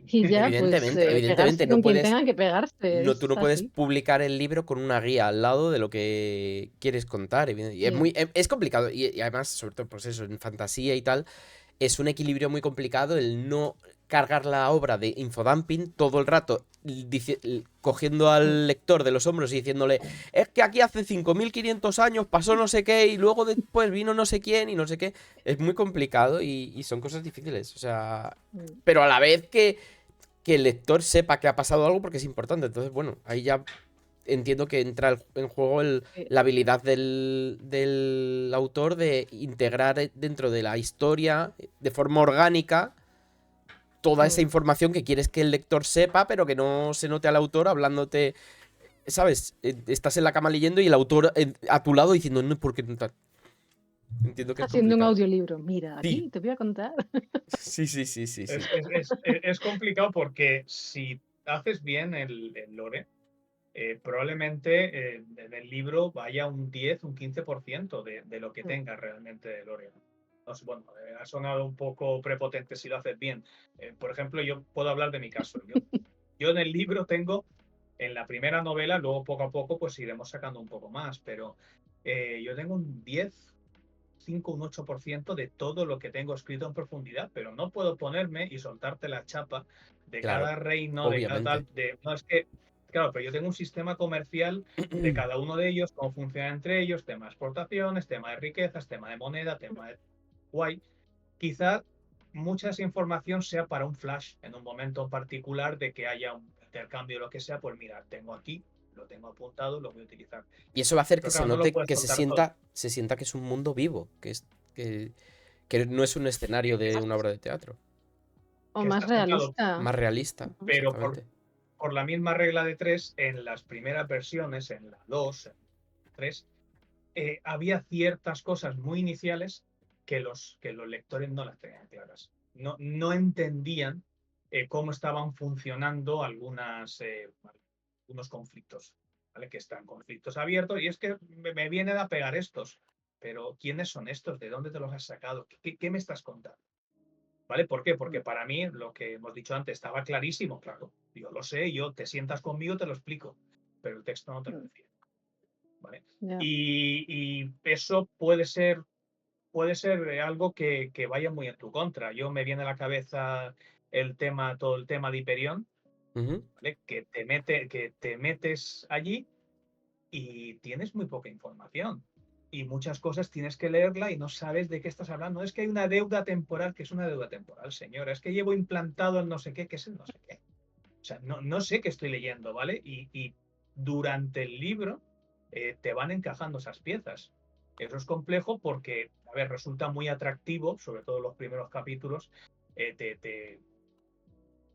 y ya, pues, evidentemente, pegarse no con quien puedes, tengan que pegarse. no, tú Es no puedes así. publicar el libro con una guía al lado de lo que quieres contar. Y es Sí. muy, es complicado. Y además, sobre todo, pues eso, en fantasía y tal, es un equilibrio muy complicado el no cargar la obra de infodumping todo el rato, cogiendo Mm, al lector de los hombros y diciéndole, es que aquí hace 5.500 años pasó no sé qué y luego después vino no sé quién y no sé qué. Es muy complicado y son cosas difíciles. O sea, mm. pero a la vez que que el lector sepa que ha pasado algo porque es importante. Entonces, bueno, ahí ya entiendo que entra en juego la habilidad del autor de integrar dentro de la historia de forma orgánica toda esa Mm. información que quieres que el lector sepa, pero que no se note al autor hablándote, ¿sabes? Estás en la cama leyendo y el autor a tu lado diciendo, no, porque no tal. Entiendo que es Haciendo un complicado. audiolibro. Mira, Sí, aquí te voy a contar. sí, sí, sí, sí, sí. Es complicado porque si haces bien el lore, probablemente en el libro vaya un 10, un 15% de lo que Mm. tenga realmente de lore. No sé, bueno, ha sonado un poco prepotente si lo haces bien. Por ejemplo, yo puedo hablar de mi caso. Yo en el libro tengo, en la primera novela, luego poco a poco pues iremos sacando un poco más, pero yo tengo un 10, 5, un 8% de todo lo que tengo escrito en profundidad, pero no puedo ponerme y soltarte la chapa de Claro, cada reino, de cada obviamente. tal, no es que, claro, pero yo tengo un sistema comercial de cada uno de ellos, cómo funciona entre ellos, tema de exportaciones, tema de riquezas, tema de moneda, tema de guay. Quizá mucha esa información sea para un flash en un momento particular de que haya un intercambio o lo que sea, pues mira, tengo aquí, lo tengo apuntado, lo voy a utilizar. Y eso va a hacer que Pero se claro, no lo note, puedes que se soltar todo. sienta que es un mundo vivo, que, que no es un escenario de una obra de teatro. O Que más está sentado, realista. Más realista, Ujú. pero exactamente. por la misma regla de tres, en las primeras versiones, en la 2, en la 3, había ciertas cosas muy iniciales que los lectores no las tenían claras. No entendían cómo estaban funcionando algunos conflictos, ¿vale? Que están conflictos abiertos y es que me vienen a pegar estos. Pero ¿quiénes son estos? ¿De dónde te los has sacado? ¿Qué me estás contando? ¿Vale? ¿Por qué? Porque para mí, lo que hemos dicho antes, estaba clarísimo, claro. Yo lo sé, yo te sientas conmigo, te lo explico, pero el texto no te lo Mm. decía. ¿Vale? Ya. Y eso puede ser algo que vaya muy en tu contra. Yo me viene a la cabeza todo el tema de Hyperion, Ujú. ¿vale? Que te metes allí y tienes muy poca información. Y muchas cosas tienes que leerla y no sabes de qué estás hablando. No es que hay una deuda temporal, que es una deuda temporal, señora. Es que llevo implantado el no sé qué, que es el no sé qué. O sea, no sé qué estoy leyendo, ¿vale? Y durante el libro te van encajando esas piezas. Eso es complejo porque, a ver, resulta muy atractivo, sobre todo los primeros capítulos, eh, te, te,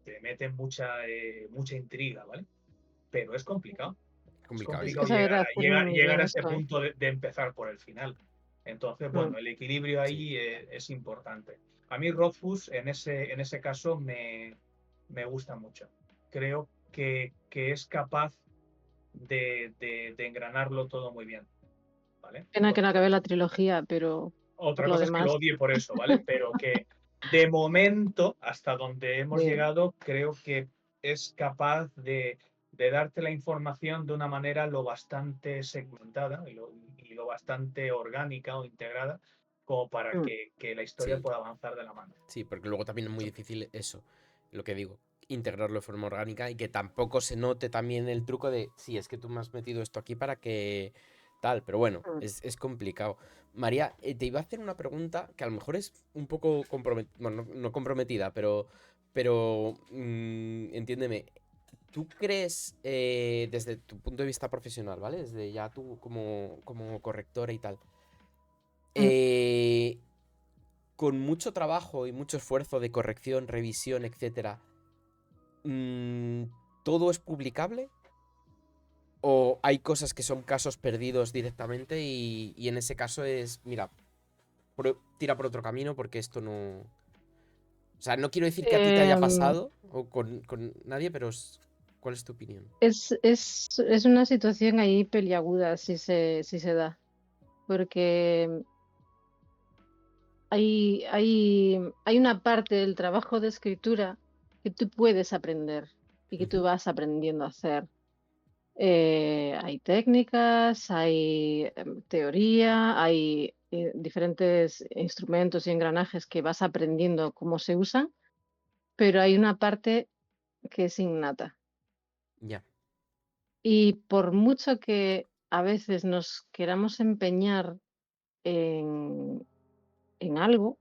te meten mucha intriga, ¿vale? Pero es complicado. Es Complicado, Es sí. que complicado saber hacer muy llegar bien a ese eso, ¿eh? punto de empezar por el final. Entonces, Mm. bueno, el equilibrio Sí. ahí es importante. A mí Rothfuss en ese caso me gusta mucho. Creo que es capaz de engranarlo todo muy bien, ¿vale? Pena que no acabe la trilogía, pero por Otra lo cosa es que lo demás, odie por eso, ¿vale? Pero que de momento, hasta donde hemos bien. llegado, creo que es capaz de darte la información de una manera lo bastante segmentada y lo bastante orgánica o integrada como para Mm. que la historia Sí, pueda avanzar de la mano. sí, porque luego también es muy difícil eso, lo que digo, integrarlo de forma orgánica y que tampoco se note también el truco de, sí, es que tú me has metido esto aquí para que tal, pero bueno, Mm. es complicado. María, te iba a hacer una pregunta que a lo mejor es un poco comprometida, bueno, no comprometida, pero entiéndeme. ¿Tú crees, desde tu punto de vista profesional, ¿vale? Desde ya tú como correctora y tal, Mm. eh, con mucho trabajo y mucho esfuerzo de corrección, revisión, etcétera, mm, ¿todo es publicable? ¿O hay cosas que son casos perdidos directamente y en ese caso es, mira, tira por otro camino porque esto no... O sea, no quiero decir que a ti te haya Em, pasado o con nadie, pero ¿cuál es tu opinión? es una situación ahí peliaguda si se da, porque hay una parte del trabajo de escritura que tú puedes aprender y que tú Ujú. vas aprendiendo a hacer. Hay técnicas, hay teoría, hay diferentes instrumentos y engranajes que vas aprendiendo cómo se usan, pero hay una parte que es innata. Ya. Y por mucho que a veces nos queramos empeñar en, en algo,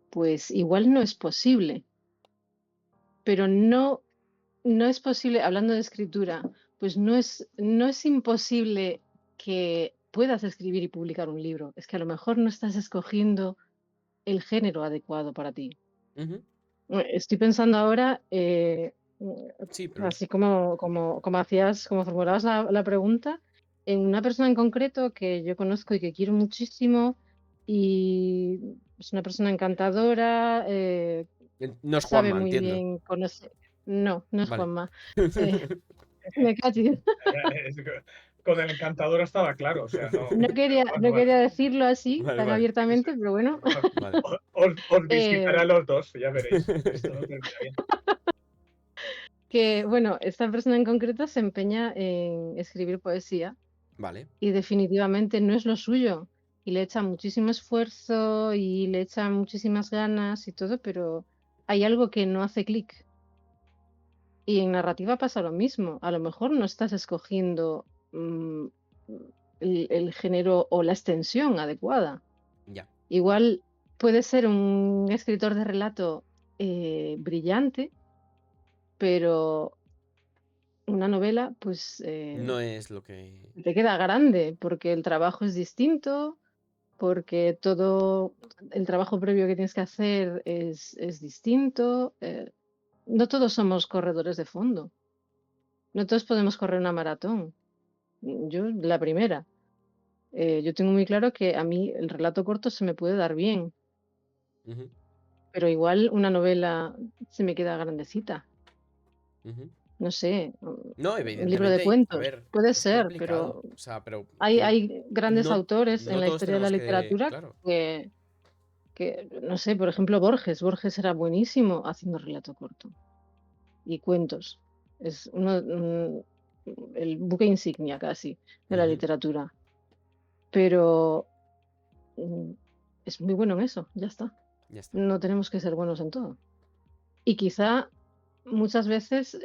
pues igual no es posible. pero no es posible, hablando de escritura, pues no es imposible que puedas escribir y publicar un libro. Es que a lo mejor no estás escogiendo el género adecuado para ti. Ujú. Estoy pensando ahora, Sí, pero así como formulabas la pregunta, en una persona en concreto que yo conozco y que quiero muchísimo, y es una persona encantadora, no es sabe Juanma, muy entiendo. bien, no es Vale. Juanma. Me callo. Con el encantador estaba claro, o sea, no. No quería decirlo así Vale, tan vale. abiertamente, pero bueno. Vale. Os visitaré Eh, a los dos, ya veréis. Esto no termina bien. que bueno, esta persona en concreto se empeña en escribir poesía Vale. y definitivamente no es lo suyo. Y le echa muchísimo esfuerzo y le echa muchísimas ganas y todo, pero hay algo que no hace clic. Y en narrativa pasa lo mismo. A lo mejor no estás escogiendo el género o la extensión adecuada. Ya. Igual puede ser un escritor de relato brillante, pero una novela, pues No es lo que. te queda grande, porque el trabajo es distinto, porque todo el trabajo previo que tienes que hacer es distinto. No todos somos corredores de fondo, no todos podemos correr una maratón. Yo, la primera. Yo tengo muy claro que a mí el relato corto se me puede dar bien, Ujú, pero igual una novela se me queda grandecita. ujú. No sé, No, un libro de evidentemente, a cuentos, ver, puede es ser, complicado. pero O sea, pero hay grandes no, autores en no la todos historia de la tenemos que. literatura Claro. no sé, por ejemplo, Borges. Borges era buenísimo haciendo relato corto y cuentos. Es el buque insignia casi de la Ujú, literatura, pero mm, es muy bueno en eso, ya está. ya está. No tenemos que ser buenos en todo. Y quizá muchas veces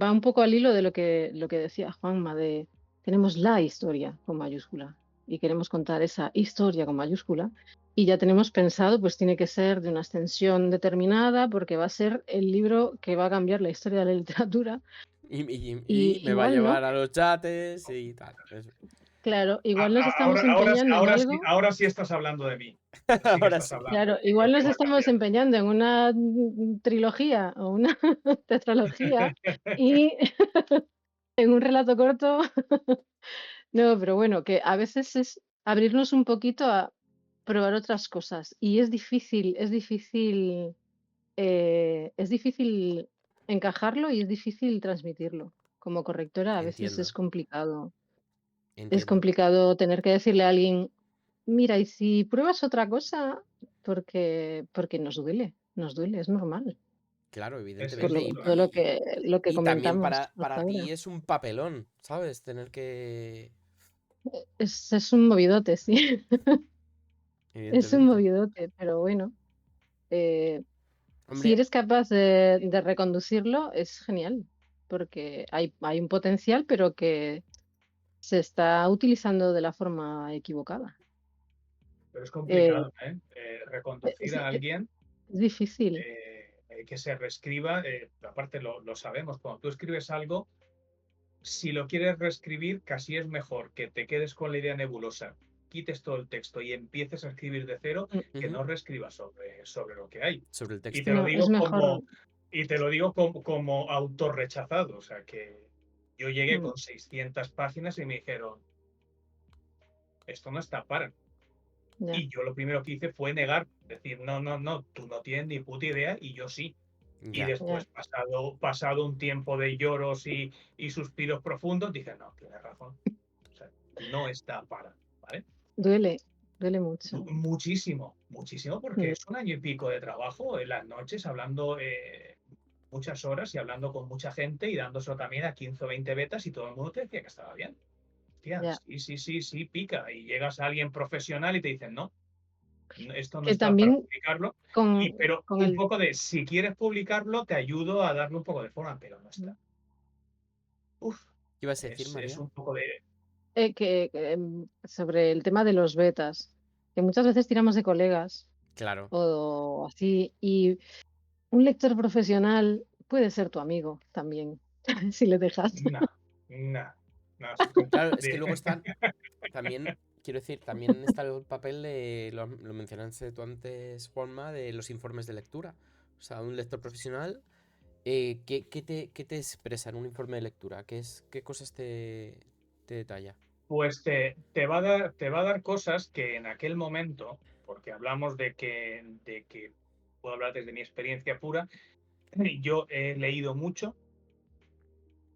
va un poco al hilo de lo que decía Juanma, de tenemos la historia con mayúscula y queremos contar esa historia con mayúscula y ya tenemos pensado, pues tiene que ser de una extensión determinada porque va a ser el libro que va a cambiar la historia de la literatura Y y me va a igual no, llevar a los yates y tal. Eso. claro, igual nos estamos empeñando en algo. Ahora sí estás hablando de mí. Sí que Ahora estás sí. hablando Claro, de mí, igual porque nos va a estamos cambiar. empeñando en una trilogía o una tetralogía y en un relato corto. No, pero bueno, que a veces es abrirnos un poquito a probar otras cosas. Y es difícil encajarlo y es difícil transmitirlo. Como correctora a veces es Entiendo, complicado. Es entiendo. complicado tener que decirle a alguien, mira, y si pruebas otra cosa, porque nos duele, es normal. Claro, Por Es evidentemente. lo, duro, todo ¿eh? lo que Y también comentamos para hasta ti ahora. es un papelón, ¿sabes? Tener que. Es un movidote, sí. Es un Evidentemente. movidote, pero bueno. eh, si Hombre, eres capaz de reconducirlo, es genial, porque hay un potencial, pero que se está utilizando de la forma equivocada. Pero es Eh, complicado, ¿eh? es, Reconducir a alguien es difícil. que se reescriba, aparte lo sabemos, cuando tú escribes algo, si lo quieres reescribir, casi es mejor que te quedes con la idea nebulosa, quites todo el texto y empieces a escribir de cero, Mm, que ujú, no reescribas sobre lo que hay. sobre el Y texto. te lo No, es digo mejor. como autor rechazado, o sea que yo llegué Mm, con 600 páginas y me dijeron, esto no está para. ya, Y yo lo primero que hice fue negar, decir, no, no, no, tú no tienes ni puta idea y yo sí. Y Ya. ya. después, pasado un tiempo de lloros y suspiros profundos, dije, no, tienes razón. O sea, no está para, ¿vale? Duele, duele mucho. Muchísimo, muchísimo, porque Mm, es un año y pico de trabajo en las noches, hablando muchas horas y hablando con mucha gente y dándoselo también a 15 o 20 betas y todo el mundo te decía que estaba bien. Hostia, ya. sí, sí, sí, sí, pica. Y llegas a alguien profesional y te dicen, no, esto no Que está para también publicarlo. con, Pero con un el. poco de, si quieres publicarlo, te ayudo a darle un poco de forma, pero no está. Uf, ¿Qué ibas a decir, es María? un poco de. Sobre el tema de los betas, que muchas veces tiramos de colegas Claro. o así, y un lector profesional puede ser tu amigo también, si le dejas. No, no, no. Claro, es que luego están, también, quiero decir, también está el papel de, lo mencionaste tú antes, Juanma, de los informes de lectura. O sea, un lector profesional, ¿qué te expresa en un informe de lectura? ¿Qué cosas te detalla? Pues te va a dar cosas que en aquel momento, porque hablamos de que puedo hablar desde mi experiencia pura, yo he leído mucho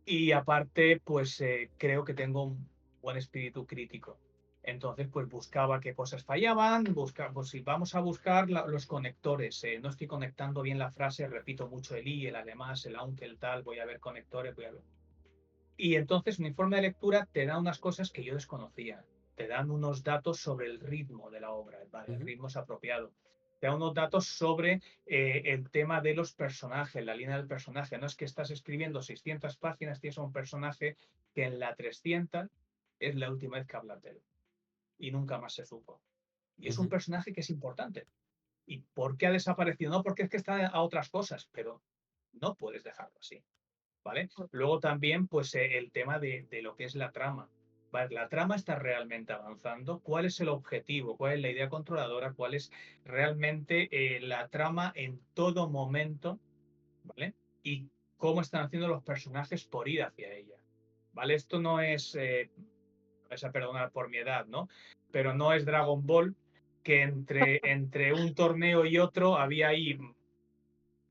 y aparte, pues creo que tengo un buen espíritu crítico. Entonces, pues buscaba qué cosas fallaban, pues si vamos a buscar los conectores, no estoy conectando bien la frase, repito mucho el y, el además, el aunque, el tal, voy a ver conectores, voy a ver. Y entonces un informe de lectura te da unas cosas que yo desconocía. Te dan unos datos sobre el ritmo de la obra, ¿vale? El ritmo es apropiado. Te da unos datos sobre el tema de los personajes, la línea del personaje. No es que estás escribiendo 600 páginas, tienes a un personaje que en la 300 es la última vez que habla de él y nunca más se supo. Y es un personaje que es importante. ¿Y por qué ha desaparecido? No porque es que está a otras cosas, pero no puedes dejarlo así. ¿Vale? Luego también, pues el tema de lo que es la trama. ¿Vale? La trama está realmente avanzando. ¿Cuál es el objetivo? ¿Cuál es la idea controladora? ¿Cuál es realmente la trama en todo momento? ¿Vale? Y cómo están haciendo los personajes por ir hacia ella. ¿Vale? Esto no es, vais a perdonar por mi edad, ¿no? Pero no es Dragon Ball, que entre un torneo y otro había ahí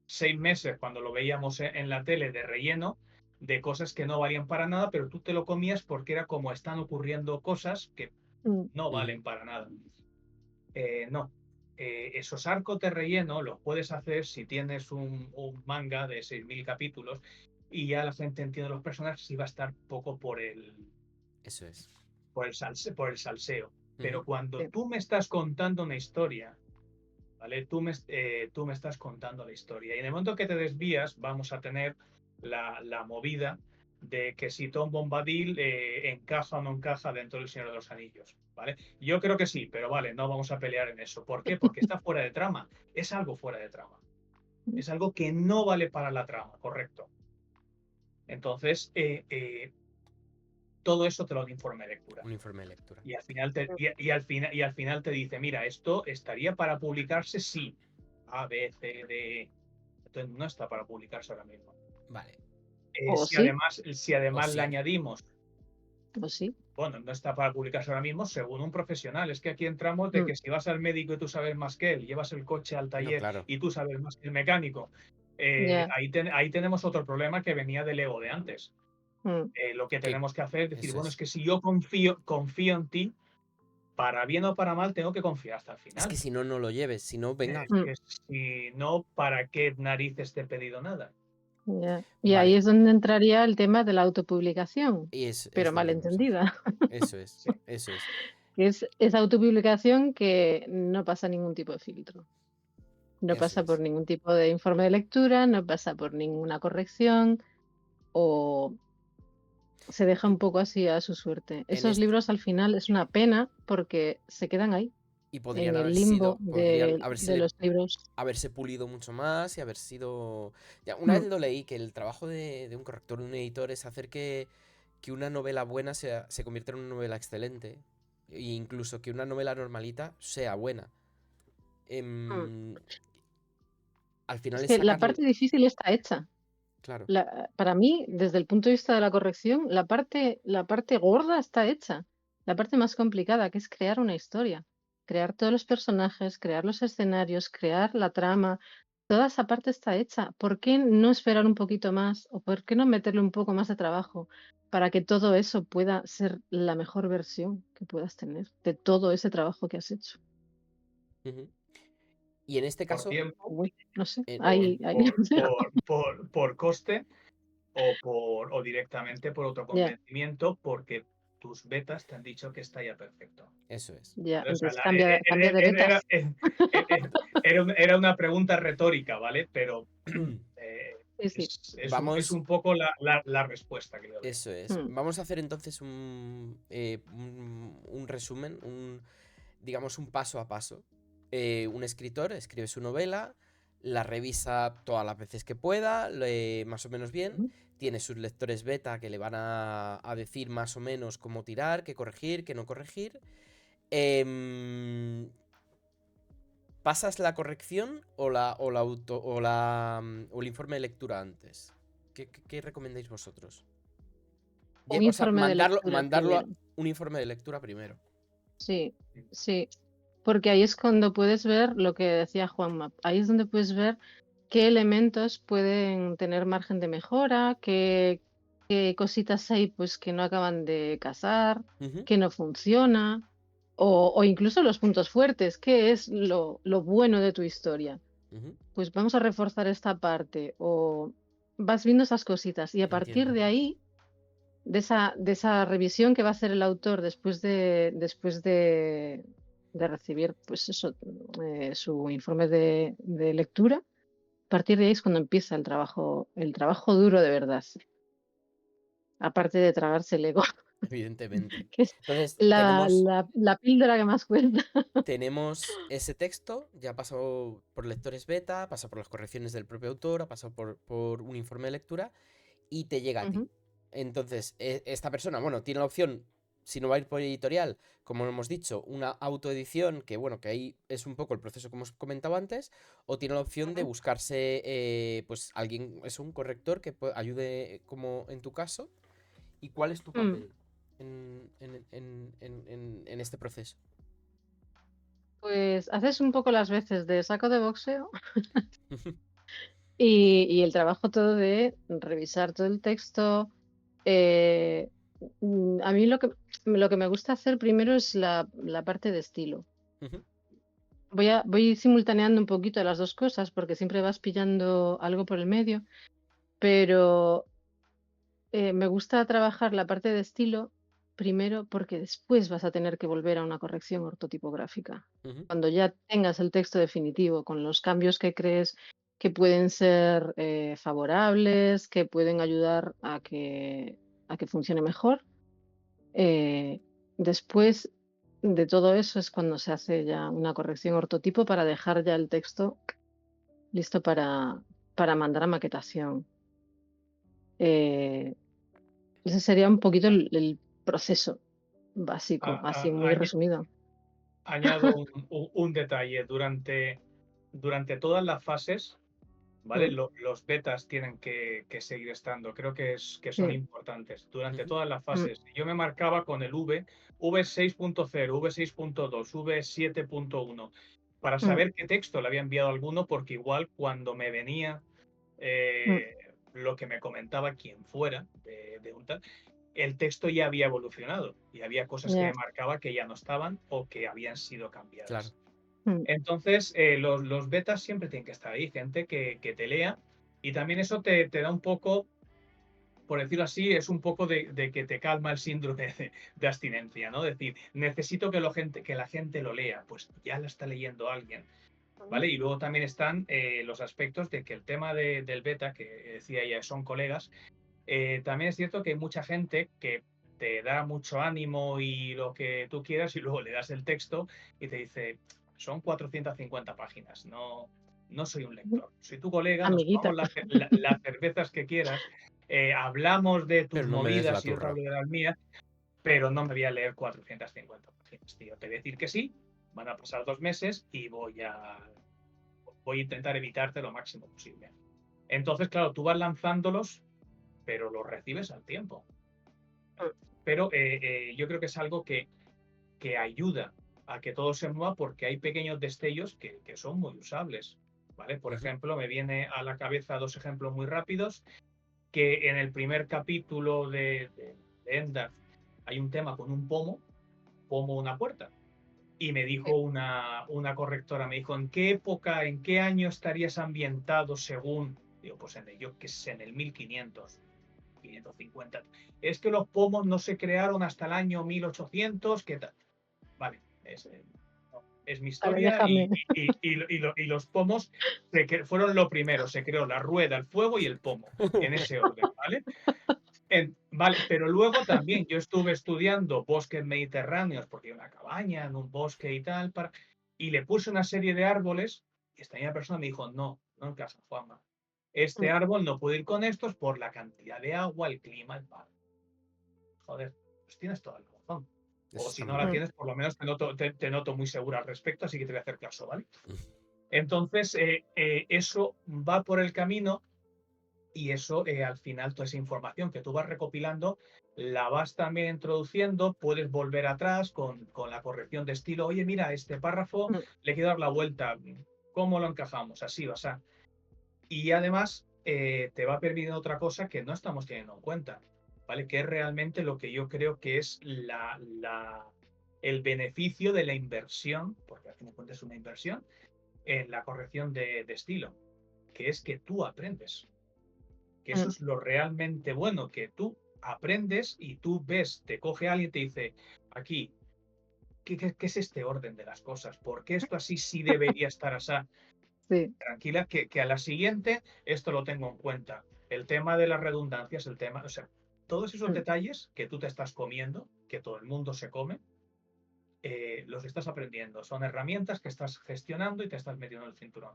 6 meses cuando lo veíamos en la tele de relleno de cosas que no valían para nada, pero tú te lo comías porque era como están ocurriendo cosas que no valen para nada. No. Esos arcos de relleno los puedes hacer si tienes un manga de 6.000 capítulos y ya la gente entiende los personajes y va a estar poco Eso es. por el salseo. Pero Ujú. cuando Sí. tú me estás contando una historia, ¿vale? Tú me estás contando la historia. Y en el momento que te desvías, vamos a tener la movida de que si Tom Bombadil encaja o no encaja dentro del Señor de los Anillos. ¿Vale? Yo creo que sí, pero vale, no vamos a pelear en eso. ¿Por qué? Porque está fuera de trama. Es algo fuera de trama. Es algo que no vale para la trama, correcto. Entonces, todo eso te lo da un informe de lectura. Un informe de lectura. Y al final te dice, mira, esto estaría para publicarse sí. A, B, C, D. Entonces no está para publicarse ahora mismo. Vale. O Si sí, además sí. le añadimos, o sí. bueno, no está para publicarse ahora mismo según un profesional. Es que aquí entramos de que si vas al médico y tú sabes más que él, llevas el coche al No, taller claro. y tú sabes más que el mecánico, Ya. ahí tenemos otro problema que venía del ego de antes. Mm. Lo que Que- tenemos que hacer es decir, eso bueno, es. es que si yo confío en ti, para bien o para mal, tengo que confiar hasta el Es que final. si no, no lo lleves. Si no, venga. Es que si no, ¿para qué narices te he pedido nada? Ya. Y ahí Vale. es donde entraría el tema de la autopublicación, Y es pero donde vamos a ir. malentendida. Eso es. Sí. Eso es. Que es esa autopublicación que no pasa ningún tipo de filtro. No Eso pasa por es. ningún tipo de informe de lectura, no pasa por ninguna corrección o se deja un poco así a su suerte. En Esos este, libros al final es una pena porque se quedan ahí, y en podrían el haber limbo sido. Podrían de los libros. haberse pulido mucho más y haber sido. Ya, una Mm, vez lo leí que el trabajo de un corrector, de un editor, es hacer que una novela buena se convierta en una novela excelente. E incluso que una novela normalita sea buena. mm. Al final Es es que la sacarle. parte difícil está hecha. Claro. Para mí, desde el punto de vista de la corrección, la parte gorda está hecha. La parte más complicada, que es crear una historia, crear todos los personajes, crear los escenarios, crear la trama, toda esa parte está hecha. ¿Por qué no esperar un poquito más o por qué no meterle un poco más de trabajo para que todo eso pueda ser la mejor versión que puedas tener de todo ese trabajo que has hecho? Ujú. Y en este Por caso. tiempo, Uy, no sé, En- por coste o directamente por ya, autoconvencimiento, porque tus betas te han dicho que está ya perfecto. ya, ¿Vale? O sea, entonces cambia de betas. era una pregunta retórica, ¿vale? Pero Sí, sí. es Vamos. un poco la respuesta que le doy. Eso es. Mm. Vamos a hacer entonces un resumen, digamos un paso a paso. Un escritor escribe su novela, la revisa todas las veces que pueda, más o menos bien. Tiene sus lectores beta que le van a decir más o menos cómo tirar, qué corregir, qué no corregir. ¿Pasas la corrección o el informe de lectura antes? ¿Qué recomendáis vosotros? Un O sea, informe de lectura mandarlo a primero. un informe de lectura primero. Sí, sí. Porque ahí es cuando puedes ver lo que decía Juanma. Ahí es donde puedes ver qué elementos pueden tener margen de mejora, qué cositas hay pues que no acaban de casar, Ujú, que no funciona, o incluso los puntos fuertes, qué es lo bueno de tu historia. ujú, Pues vamos a reforzar esta parte, o vas viendo esas cositas, y a partir entiendo. de ahí, de esa revisión que va a hacer el autor después de recibir pues eso, su informe de lectura, a partir de ahí es cuando empieza el trabajo duro de verdad, aparte de tragarse el ego, Evidentemente. que es Entonces, la píldora que más cuesta. tenemos ese texto, ya ha pasado por lectores beta, ha pasado por las correcciones del propio autor, ha pasado por un informe de lectura y te llega a ti. Ujú, Entonces, esta persona, bueno, tiene la opción, si no va a ir por editorial, como hemos dicho, una autoedición, que bueno, que ahí es un poco el proceso que hemos comentado antes, o tiene la opción de ujú. buscarse, pues alguien, es un corrector que ayude, como en tu caso. ¿Y cuál es tu Mm, papel en este proceso? Pues haces un poco las veces de saco de boxeo y el trabajo todo de revisar todo el texto. eh, a mí lo que me gusta hacer primero es la parte de estilo. Ujú, Voy simultaneando un poquito las dos cosas porque siempre vas pillando algo por el medio, pero me gusta trabajar la parte de estilo primero porque después vas a tener que volver a una corrección ortotipográfica. ujú, Cuando ya tengas el texto definitivo con los cambios que crees que pueden ser favorables, que pueden ayudar a que funcione mejor, eh, después de todo eso es cuando se hace ya una corrección ortotipo para dejar ya el texto listo para mandar a maquetación. Eh, Ese sería un poquito el proceso básico, así muy resumido. Añado un detalle. Durante todas las fases, ¿vale? Mm, Los betas tienen que seguir estando. Creo que son sí, importantes. Durante ujú, todas las mm, fases. Yo me marcaba con el V6.0, V6.2, V7.1, para mm, saber qué texto le había enviado alguno, porque igual cuando me venía mm, lo que me comentaba quien fuera de un tal, el texto ya había evolucionado y había cosas que ya, me marcaba que ya no estaban o que habían sido claro. cambiadas. mm, Entonces, los betas siempre tienen que estar ahí, gente que te lea, y también eso te da un poco, por decirlo así, es un poco de que te calma el síndrome de abstinencia, ¿no? Es decir, necesito que la gente lo lea, pues ya lo está leyendo alguien, mm, ¿vale? Y luego también están los aspectos de que el tema del beta, que decía ella, son colegas. También es cierto que hay mucha gente que te da mucho ánimo y lo que tú quieras, y luego le das el texto y te dice, son 450 páginas, no soy un mm. lector, soy tu colega, nos Amiguita. tomamos las cervezas que quieras, hablamos de Pero tus no me des la movidas y yo te turra. hablo de las mías, pero no me voy a leer 450 páginas, tío. Te voy a decir que sí, van a pasar 2 meses y voy a intentar evitarte lo máximo posible. Entonces, claro, tú vas lanzándolos, pero los recibes al tiempo. Mm, Pero yo creo que es algo que ayuda a que todo se mueva, porque hay pequeños destellos que son muy usables. ¿Vale? Por Ujú, ejemplo, me viene a la cabeza dos ejemplos muy rápidos, que en el primer capítulo de Endar hay un tema con un pomo una puerta. Y me sí. dijo una correctora, me dijo, ¿en qué época, en qué año estarías ambientado según? Digo, pues yo que sé, en el 1500. 550. Es que los pomos no se crearon hasta el año 1800. ¿Qué tal? Vale, es mi Vale, historia, déjame. y los pomos fueron lo primero. Se creó la rueda, el fuego y el pomo, en ese orden, ¿vale? Vale, pero luego también yo estuve estudiando bosques mediterráneos, porque hay una cabaña en un bosque y tal, y le puse una serie de árboles, y esta misma persona me dijo, no, no encaja, Juanma. Este árbol no puede ir con estos por la cantidad de agua, el clima, el mar. Joder, pues tienes toda la razón. Eso O si está no muy la bien. tienes, por lo menos te noto muy segura al respecto, así que te voy a hacer caso, ¿vale? Entonces, eso va por el camino y eso, al final, toda esa información que tú vas recopilando, la vas también introduciendo, puedes volver atrás con la corrección de estilo. Oye, mira, este párrafo le quiero dar la vuelta. ¿Cómo lo encajamos? Así, o sea. Y además, te va permitiendo otra cosa que no estamos teniendo en cuenta, ¿vale? Que es realmente lo que yo creo que es el beneficio de la inversión, porque al fin de cuentas es una inversión, en la corrección de estilo, que es que tú aprendes. Que eso es lo realmente bueno, que tú aprendes y tú ves, te coge alguien y te dice, aquí, ¿qué es este orden de las cosas? ¿Por qué esto así sí debería estar así? Sí. Tranquila, que a la siguiente esto lo tengo en cuenta. El tema de las redundancias, el tema, o sea, todos esos detalles que tú te estás comiendo, que todo el mundo se come, los estás aprendiendo. Son herramientas que estás gestionando y te estás metiendo en el cinturón.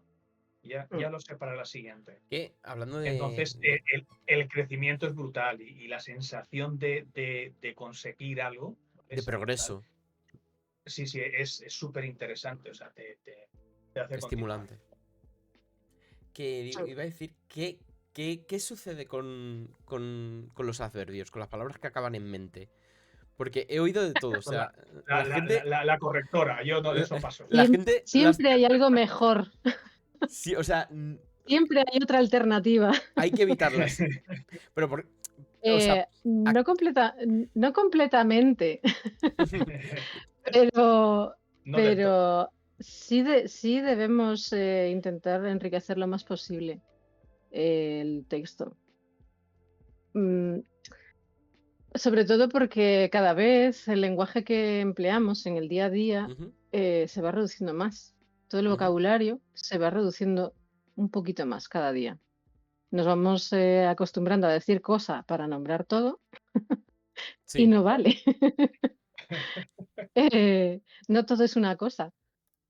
Ya lo sé para la siguiente. Que, hablando de... Entonces, el crecimiento es brutal y la sensación de conseguir algo de es progreso. brutal. Sí, es súper interesante. O sea, te hace continuar. Estimulante. Que iba a decir, ¿qué sucede con los adverbios, con las palabras que acaban en mente? Porque he oído de todo, o sea, la gente... La correctora, yo no de eso paso. La gente... Siempre hay algo mejor. Sí, o sea, Siempre hay otra alternativa. hay que evitarlas. Pero o sea, no completamente, pero, No del todo. sí, sí debemos intentar enriquecer lo más posible el texto. Sobre todo porque cada vez el lenguaje que empleamos en el día a día ujú, se va reduciendo más. Todo el ujú. vocabulario se va reduciendo un poquito más cada día. Nos vamos acostumbrando a decir cosa para nombrar todo y Sí, no vale. No todo es una cosa.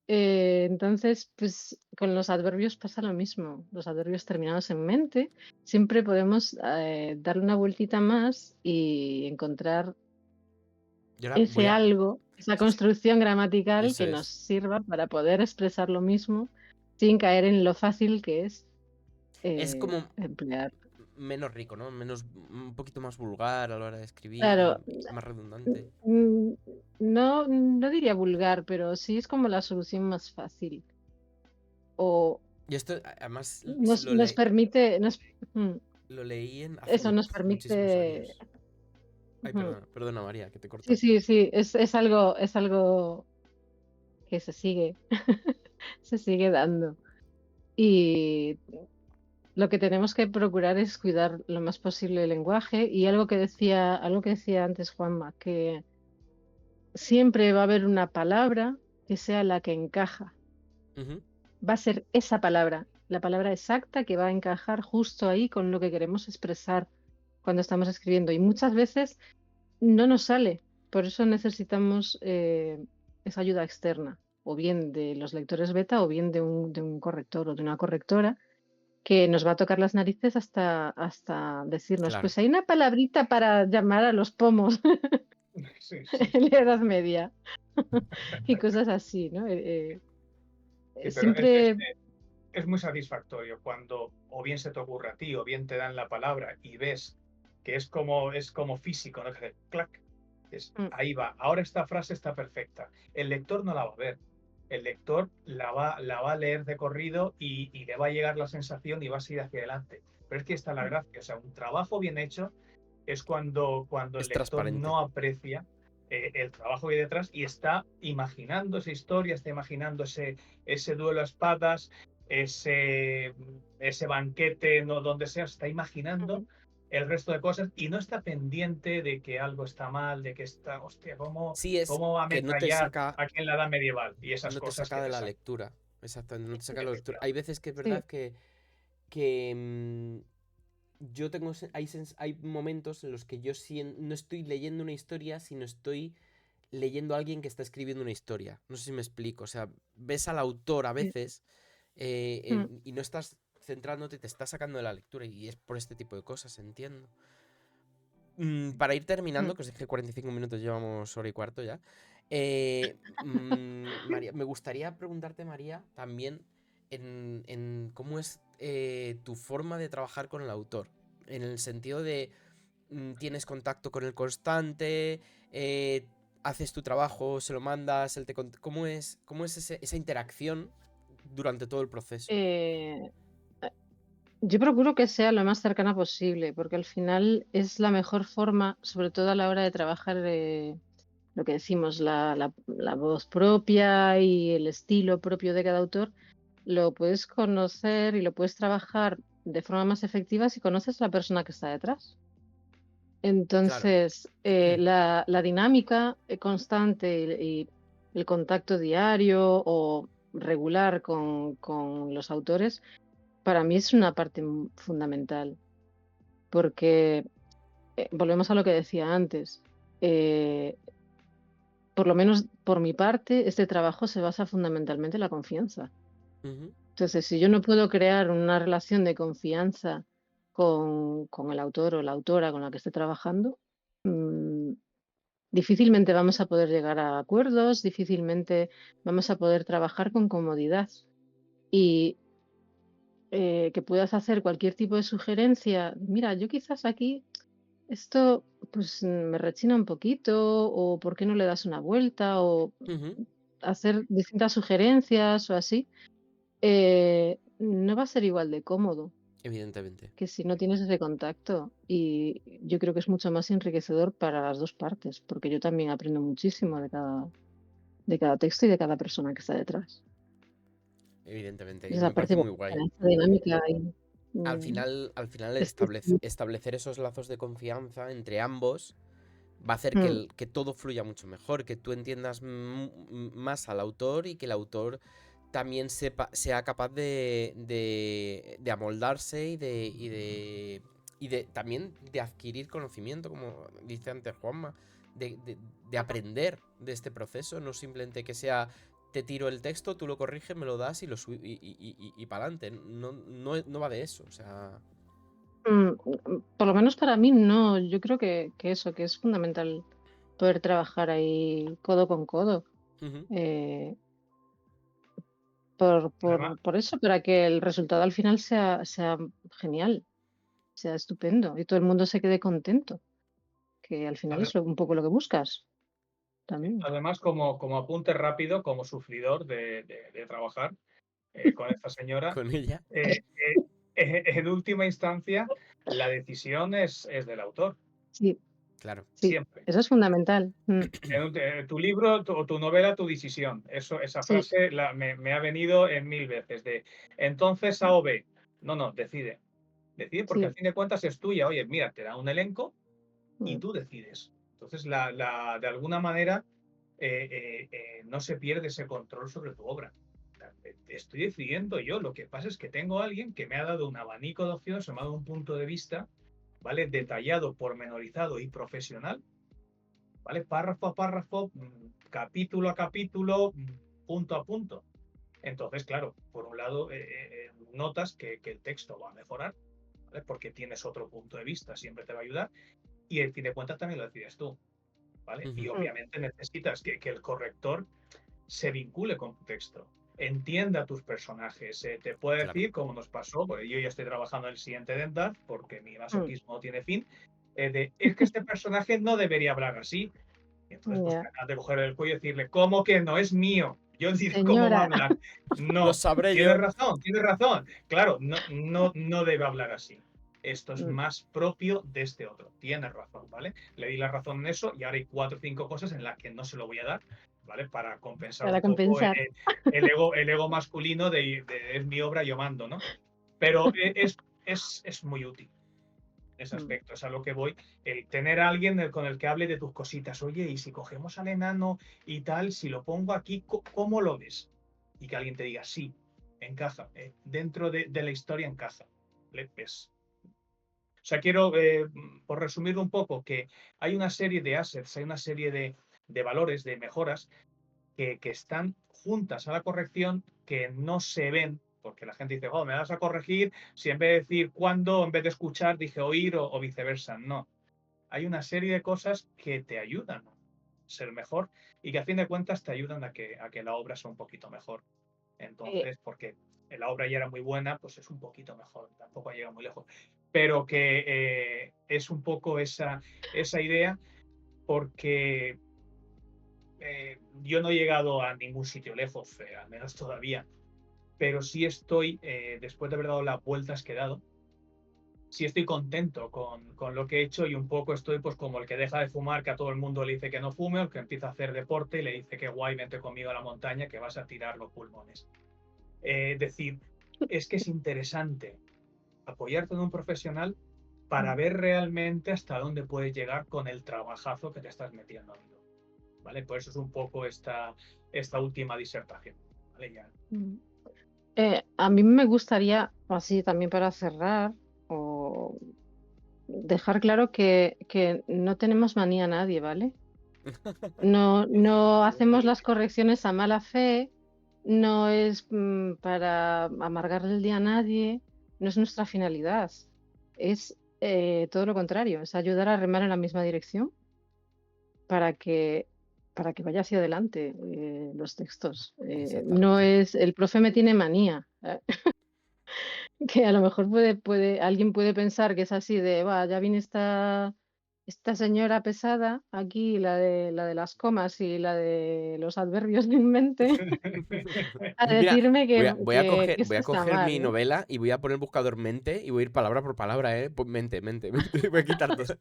Entonces, pues con los adverbios pasa lo mismo. Los adverbios terminados en mente, siempre podemos darle una vueltita más y encontrar yo ahora voy ese a... algo, esa Sí, construcción gramatical eso que nos es. sirva para poder expresar lo mismo sin caer en lo fácil que es Es como emplear. menos rico, ¿no? Un poquito más vulgar a la hora de escribir Claro, y más redundante. no diría vulgar, pero sí es como la solución más fácil. O Y esto, además, nos permite, lo leí en hace eso nos muchísimos permite. años. Ay, perdona María, que te corto. Sí, es algo que se sigue, se sigue dando. Y lo que tenemos que procurar es cuidar lo más posible el lenguaje y algo que decía antes Juanma, que siempre va a haber una palabra que sea la que encaja. Ujú, Va a ser esa palabra, la palabra exacta que va a encajar justo ahí con lo que queremos expresar cuando estamos escribiendo. Y muchas veces no nos sale, por eso necesitamos esa ayuda externa, o bien de los lectores beta, o bien de un corrector o de una correctora, que nos va a tocar las narices hasta decirnos, claro. pues hay una palabrita para llamar a los pomos Sí. en la Edad Media y cosas así, ¿no? Sí, pero Siempre. es muy satisfactorio cuando o bien se te ocurre a ti o bien te dan la palabra y ves que es como físico, ¿no? Que hace clac, ahí va. Ahora esta frase está perfecta. El lector no la va a ver. El lector la va a leer de corrido y le va a llegar la sensación y va a seguir hacia adelante. Pero es que está la gracia. O sea, un trabajo bien hecho es cuando el Es lector transparente. no aprecia el trabajo que hay detrás y está imaginando esa historia, está imaginando ese duelo a espadas, ese banquete, no, donde sea, está imaginando el resto de cosas y no está pendiente de que algo está mal, de que está, hostia, Sí, es cómo que no te ametrallar saca, aquí en la edad medieval y esas no te cosas saca que de te la sacan. lectura. Exactamente, no te saca de la lectura. Hay Efectivamente. veces que es Sí. verdad que yo tengo hay momentos en los que yo no estoy leyendo una historia, sino estoy leyendo a alguien que está escribiendo una historia. No sé si me explico. O sea, ves al autor a Sí. veces y no estás centrándote, te está sacando de la lectura y es por este tipo de cosas, entiendo. Para ir terminando, Mm. que os dije 45 minutos, llevamos hora y cuarto ya. María, me gustaría preguntarte, María, también en cómo es tu forma de trabajar con el autor. En el sentido de, tienes contacto con él constante, haces tu trabajo, se lo mandas, ¿cómo es esa interacción durante todo el proceso? Eh, yo procuro que sea lo más cercana posible, porque al final es la mejor forma, sobre todo a la hora de trabajar lo que decimos, la voz propia y el estilo propio de cada autor, lo puedes conocer y lo puedes trabajar de forma más efectiva si conoces a la persona que está detrás. Claro. Entonces, la dinámica constante y el contacto diario o regular con los autores, para mí es una parte fundamental, porque volvemos a lo que decía antes. eh, por lo menos por mi parte, este trabajo se basa fundamentalmente en la confianza. Ujú, Entonces, si yo no puedo crear una relación de confianza con el autor o la autora con la que esté trabajando, mm, difícilmente vamos a poder llegar a acuerdos, difícilmente vamos a poder trabajar con comodidad. Y que puedas hacer cualquier tipo de sugerencia, mira, yo quizás aquí esto pues me rechina un poquito, o por qué no le das una vuelta, o ujú. hacer distintas sugerencias o así, no va a ser igual de cómodo Evidentemente. que si no tienes ese contacto. Y yo creo que es mucho más enriquecedor para las dos partes, porque yo también aprendo muchísimo de cada texto y de cada persona que está detrás. Evidentemente. Y Esa me parece parte muy bonita, guay. esa dinámica y, Al final este estilo. establecer esos lazos de confianza entre ambos va a hacer que, Mm, que todo fluya mucho mejor, que tú entiendas más al autor y que el autor también sea capaz de amoldarse y de también de adquirir conocimiento, como dice antes Juanma, de aprender de este proceso, no simplemente que sea te tiro el texto, tú lo corriges, me lo das y para adelante. No va de eso, o sea. por lo menos para mí no, yo creo que eso, que es fundamental poder trabajar ahí codo con codo. Ujú, eh, Además, por eso, para que el resultado al final sea genial, sea estupendo y todo el mundo se quede contento, que al final ade- es un poco lo que buscas también. además como apunte rápido, como sufridor de trabajar con esta señora, con ella, eh, en última instancia, la decisión es del autor, Sí, claro. sí, siempre. eso es fundamental. Tu libro, tu novela, tu decisión. Esa Sí, frase me ha venido en 1000 veces de entonces A o B. No, no, decide. Decide porque al sí. fin de cuentas es tuya. Oye, mira, te da un elenco y mm, tú decides. Entonces, de alguna manera, no se pierde ese control sobre tu obra. Estoy decidiendo yo. Lo que pasa es que tengo a alguien que me ha dado un abanico de opciones, me ha dado un punto de vista, ¿vale? Detallado, pormenorizado y profesional, ¿vale? Párrafo a párrafo, capítulo a capítulo, punto a punto. Entonces, claro, por un lado, notas que el texto va a mejorar, ¿vale? Porque tienes otro punto de vista, siempre te va a ayudar, y al fin de cuentas también lo decides tú, ¿vale? Y Ujú, mm, obviamente necesitas que el corrector se vincule con tu texto, entienda tus personajes, te puede claro. decir, como nos pasó, porque yo ya estoy trabajando en el siguiente de Death, porque mi mm, masoquismo no tiene fin, es que este personaje no debería hablar así. Y entonces, pues ya. tratar de coger el cuello y decirle, ¿cómo que no es mío? Yo decido cómo va a Señora. hablar. Lo No, sabré tienes yo. razón, tienes razón. Claro, no debe hablar así. Esto es mm, más propio de este otro. Tienes razón, ¿vale? Le di la razón en eso y ahora hay 4 o 5 cosas en las que no se lo voy a dar, ¿vale? Para compensar Para un poco compensar. el ego masculino de es mi obra, yo mando, ¿no? Pero es muy útil ese Mm, aspecto, es a lo que voy, el tener a alguien con el que hable de tus cositas, oye, y si cogemos al enano y tal, si lo pongo aquí, ¿cómo lo ves? Y que alguien te diga, sí, encaja, dentro de la historia encaja. Es, o sea, quiero, por resumirlo un poco, que hay una serie de assets, hay una serie de valores, de mejoras, que están juntas a la corrección, que no se ven porque la gente dice, oh, me vas a corregir si en vez de decir cuándo, en vez de escuchar, dije oír o viceversa. No. Hay una serie de cosas que te ayudan a ser mejor y que a fin de cuentas te ayudan a que la obra sea un poquito mejor. Entonces, porque la obra ya era muy buena, pues es un poquito mejor, tampoco ha llegado muy lejos. Pero que es un poco esa idea, porque yo no he llegado a ningún sitio lejos, al menos todavía, pero sí estoy, después de haber dado las vueltas que he dado, sí estoy contento con lo que he hecho y un poco estoy pues como el que deja de fumar, que a todo el mundo le dice que no fume, o el que empieza a hacer deporte y le dice que guay, vente conmigo a la montaña que vas a tirar los pulmones. Decir, es que es interesante apoyarte en un profesional para ver realmente hasta dónde puedes llegar con el trabajazo que te estás metiendo. ¿Vale? Por eso es un poco esta última disertación. ¿Vale? Ya. A mí me gustaría, así también para cerrar, o dejar claro que no tenemos manía a nadie, ¿vale? No hacemos las correcciones a mala fe, no es para amargarle el día a nadie, no es nuestra finalidad. Es todo lo contrario, es ayudar a remar en la misma dirección para que vaya hacia adelante los textos. No Exactamente. es, el profe me tiene manía. Que a lo mejor alguien puede pensar que es así de, va, ya viene esta señora pesada aquí, la de las comas y la de los adverbios en mente, a Mira, decirme voy a que voy esto a está coger mi mal, ¿no? novela y voy a poner buscador mente y voy a ir palabra por palabra, ¿eh? Pues mente, mente, mente. Voy a quitar todo.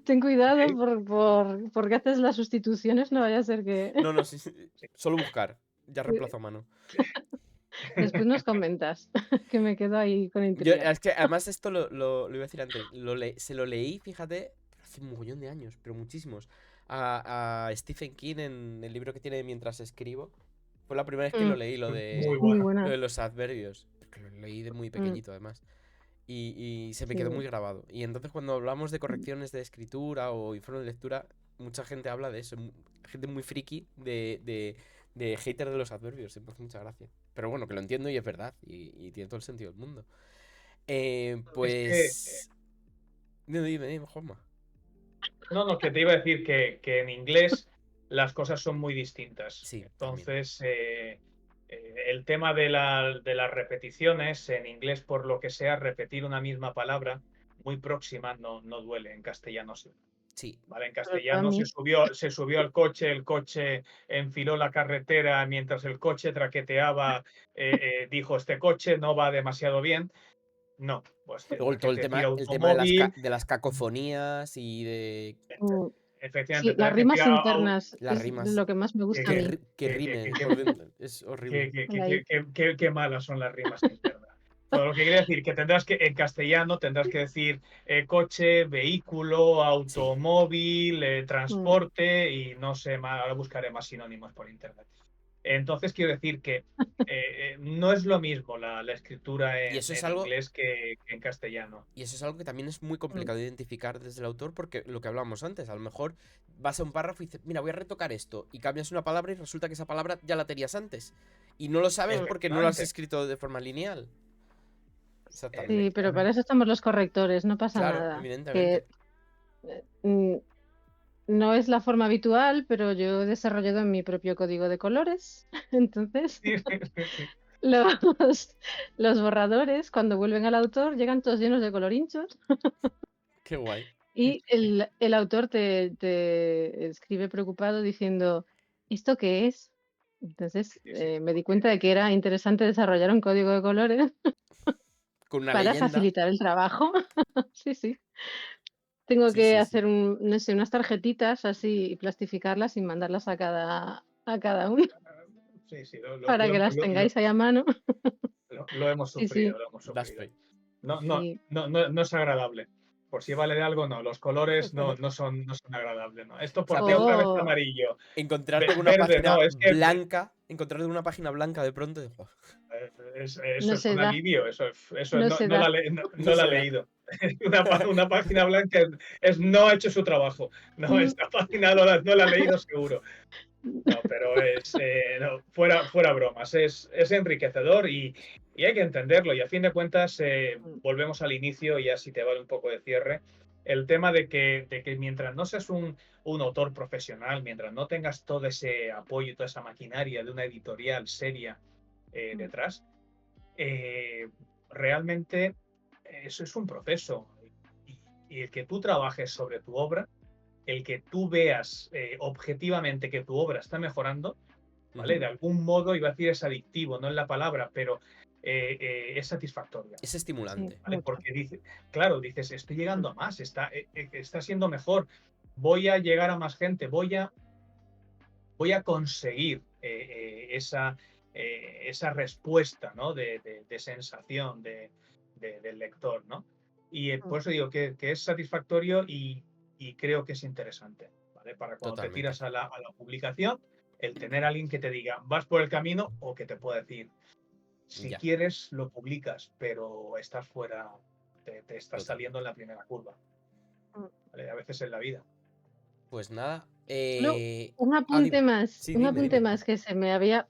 Ten cuidado porque haces las sustituciones, no vaya a ser que No, no, sí, sí, solo buscar. Ya reemplazo a mano. después nos comentas, que me quedo ahí con Yo, intriga. es que además esto lo iba a decir antes. Se lo leí, fíjate, hace un mogollón de años, pero muchísimos. A Stephen King en el libro que tiene Mientras escribo. Fue la primera vez que lo leí, Muy Muy buena. lo buena. de los adverbios. Porque lo leí de muy pequeñito, además. Y se me quedó Sí. muy grabado. Y entonces cuando hablamos de correcciones de escritura o informe de lectura, mucha gente habla de eso. Gente muy friki de hater de los adverbios. Me hace mucha gracia. Pero bueno, que lo entiendo y es verdad. Y tiene todo el sentido del mundo. Es que, Pues... Dime, Juanma. no, que te iba a decir que en inglés las cosas son muy distintas. Sí, también. Entonces, el tema de las repeticiones en inglés, por lo que sea, repetir una misma palabra muy próxima no duele. En castellano sí. Sí. ¿Vale? En Sobre todo a castellano mí. se subió al coche, el coche enfiló la carretera mientras el coche traqueteaba, dijo, este coche no va demasiado bien. No, pues Luego todo decir el tema de automóvil, de las cacofonías y de Mm, efectivamente, Sí, las tener que decir rimas internas las es rimas. lo que más me gusta a que, mí. Que que, que, rimen que, por dentro. Es horrible. Ahí. qué malas son las rimas internas. Todo lo que quiere decir que tendrás que, en castellano, tendrás que decir coche, vehículo, Sí. automóvil, Mm, transporte y no sé, ahora buscaré más sinónimos por internet. Entonces quiero decir que no es lo mismo la escritura Y eso es en algo. inglés que en castellano. Y eso es algo que también es muy mm, complicado de identificar desde el autor porque lo que hablábamos antes, a lo mejor vas a un párrafo y dices, mira, voy a retocar esto y cambias una palabra y resulta que esa palabra ya la tenías antes. Y no lo sabes mm. porque no lo has Efectivamente, escrito de forma lineal. Exactamente. Sí, pero para efectivamente. eso estamos los correctores, no pasa Claro, nada. evidentemente. Que mm, no es la forma habitual, pero yo he desarrollado en mi propio código de colores. Entonces, los, los borradores, cuando vuelven al autor, llegan todos llenos de colorinchos Qué guay. y el autor te escribe preocupado diciendo, ¿esto qué es? Entonces, Sí, sí, me di cuenta de que era interesante desarrollar un código de colores Con una para leyenda. facilitar el trabajo. Sí, sí. Tengo Sí, que sí, sí. hacer no sé, unas tarjetitas así y plastificarlas y mandarlas a cada uno sí, sí, para que las tengáis ahí a mano. lo hemos Sí, sí, sufrido, lo hemos Das sufrido. fe. sí. No es agradable. Por si vale de algo, no. Los colores no son agradables, ¿no? Esto O sea, por qué otra vez Oh, amarillo. encontrarte con una Verde, página no, es que blanca. Encontrarte con una página blanca de pronto. Y, eso no es se un da, alivio. Eso no se da. no no la ha se da. leído. Una página blanca no ha hecho su trabajo. No, Mm, esta página no la ha leído seguro. No, pero no, fuera bromas, es enriquecedor y hay que entenderlo. Y a fin de cuentas, volvemos al inicio y ya si te vale un poco de cierre, el tema de que mientras no seas un autor profesional, mientras no tengas todo ese apoyo y toda esa maquinaria de una editorial seria detrás, eh, realmente eso es un proceso. Y el que tú trabajes sobre tu obra, el que tú veas objetivamente que tu obra está mejorando, ¿vale? De algún modo, iba a decir es adictivo, no es la palabra, pero es satisfactoria. Es estimulante. ¿Vale? Porque claro, dices, estoy llegando a más, está siendo mejor, voy a llegar a más gente, voy a conseguir esa respuesta, ¿no? de sensación del lector, ¿no? Y por eso digo que es satisfactorio y creo que es interesante, ¿vale? Para cuando Totalmente. te tiras a la publicación, el tener a alguien que te diga, vas por el camino, o que te pueda decir, si Ya. quieres, lo publicas, pero estás fuera, te estás Total. saliendo en la primera curva. ¿Vale? A veces en la vida. Pues nada. No, un apunte dime. más, Sí, un dime, apunte dime. más que se me había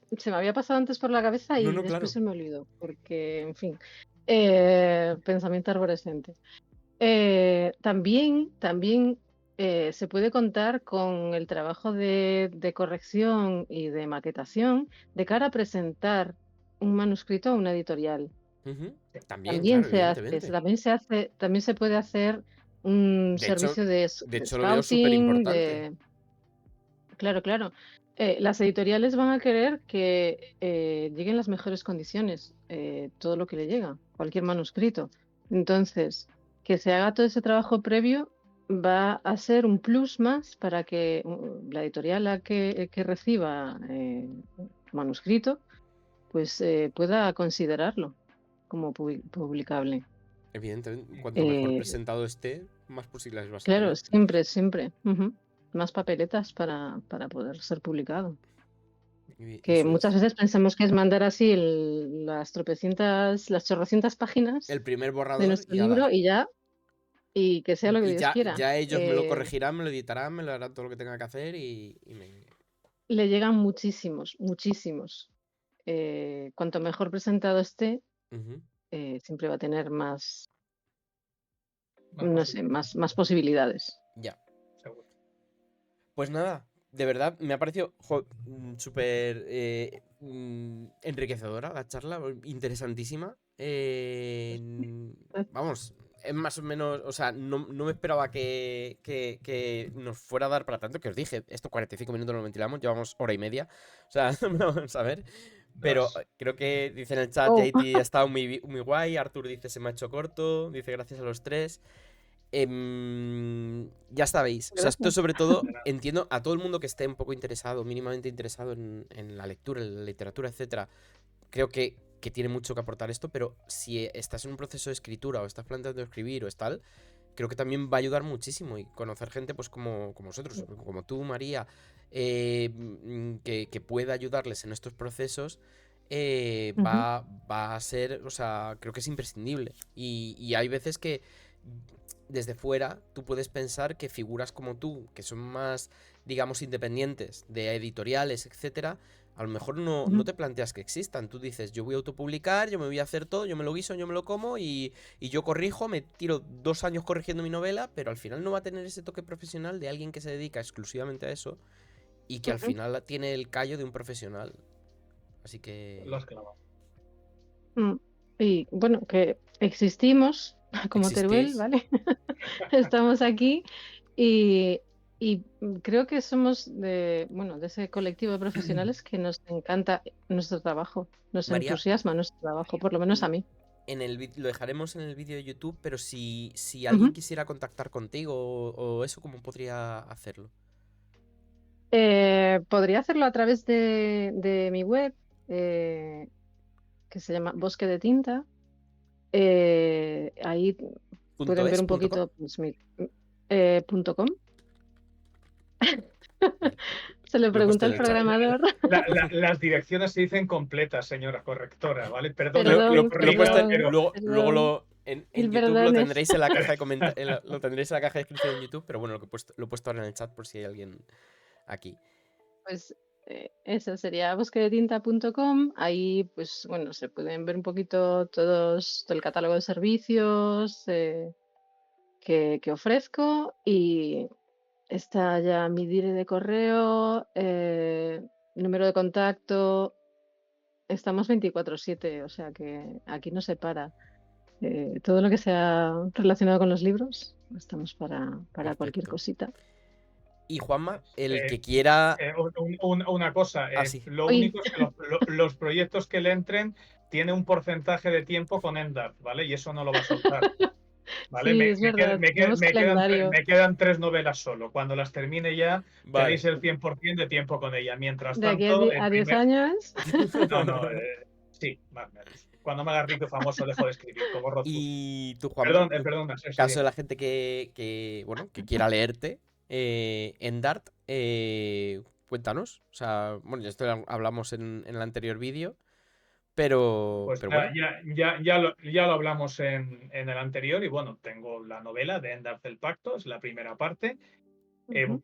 pasado antes por la cabeza y No, después claro. se me olvidó, porque, en fin, pensamiento arborescente. También se puede contar con el trabajo de corrección y de maquetación de cara a presentar un manuscrito a una editorial. Ujú. También, También claro, se hace, evidentemente. también se puede hacer un De hecho, servicio de lo veo súper scouting, importante. Claro. Las editoriales van a querer que lleguen las mejores condiciones, todo lo que le llega, cualquier manuscrito. Entonces, que se haga todo ese trabajo previo va a ser un plus más para que la editorial que reciba manuscrito, pues pueda considerarlo como publicable. Evidentemente, cuanto mejor Eh, presentado esté, más posibilidades vas a claro, tener. siempre. Más papeletas para poder ser publicado. Que Eso muchas es. veces pensamos que es mandar así las chorrocientas páginas El primer de borrador nuestro y ala. libro y ya, y que sea lo que Y Dios quiera. ya ellos me lo corregirán, me lo editarán, me lo harán todo lo que tenga que hacer y Le llegan muchísimos. Cuanto mejor presentado esté, Ujú. siempre va a tener más, Más no sé, posibilidades. más posibilidades. Ya. Seguro. Pues nada, de verdad, me ha parecido súper enriquecedora la charla, interesantísima. Vamos, es más o menos, o sea, no me esperaba que nos fuera a dar para tanto, que os dije, estos 45 minutos nos ventilamos, llevamos hora y media, o sea, no lo vamos a ver. Pero creo que dice en el chat, Oh. JT ha estado muy guay, Arthur dice se me ha hecho corto, dice gracias a los tres. Ya sabéis, o sea, esto Gracias. sobre todo entiendo a todo el mundo que esté un poco interesado, mínimamente interesado en la lectura, en la literatura, etcétera. Creo que tiene mucho que aportar esto, pero si estás en un proceso de escritura o estás planteando escribir o es tal, creo que también va a ayudar muchísimo y conocer gente pues como vosotros, como tú, María, que pueda ayudarles en estos procesos. Va a ser, o sea, creo que es imprescindible. Y hay veces que desde fuera tú puedes pensar que figuras como tú, que son más, digamos, independientes de editoriales, etcétera, a lo mejor no te planteas que existan. Tú dices, yo voy a autopublicar, yo me voy a hacer todo, yo me lo guiso, yo me lo como y yo corrijo, me tiro 2 años corrigiendo mi novela, pero al final no va a tener ese toque profesional de alguien que se dedica exclusivamente a eso y que al final tiene el callo de un profesional. Así que... Lo has clavado. Y bueno, que existimos como Teruel, ¿Existís? ¿vale? Estamos aquí y creo que somos de ese colectivo de profesionales que nos encanta nuestro trabajo, nos María, entusiasma nuestro trabajo, por lo menos a mí. lo dejaremos en el vídeo de YouTube, pero si alguien quisiera contactar contigo o eso, ¿cómo podría hacerlo? Podría hacerlo a través de mi web, que se llama Bosque de Tinta. Ahí pueden ver un poquito pues, .com. Se le Lo he puesto pregunta en al el chat. programador. Las direcciones se dicen completas, señora correctora, ¿vale? Perdón, Perdón, Lo he puesto perdón. luego en Mil YouTube lo perdones. tendréis en la caja de lo tendréis en la caja de descripción en YouTube, pero bueno, lo he puesto ahora en el chat por si hay alguien aquí. Pues eso sería bosquedetinta.com. Ahí, pues bueno, se pueden ver un poquito todo el catálogo de servicios que ofrezco, y está ya mi dire de correo, número de contacto. Estamos 24/7, o sea que aquí no se para. Todo lo que sea relacionado con los libros, estamos para cualquier Perfecto. cosita. Y Juanma, el Eh, que quiera... Una cosa, sí. lo Uy. único es que los proyectos que le entren tiene un porcentaje de tiempo con Endar, ¿vale? Y eso no lo va a soltar, ¿vale? Sí, es verdad, tenemos calendario. Me quedan 3 novelas solo. Cuando las termine ya Vale. tenéis el 100% de tiempo con ella. Mientras De aquí tanto, a 10 años. No, sí, más o menos. Cuando me haga rico y famoso dejo de escribir, como Rothfuss. Y tú, Juanma, Perdón, en caso de la gente bueno, que quiera leerte, en Dart, cuéntanos. O sea, bueno, ya esto hablamos en el anterior vídeo, Pues bueno. ya lo hablamos en el anterior, y bueno, tengo la novela de Endar del Pacto, es la primera parte.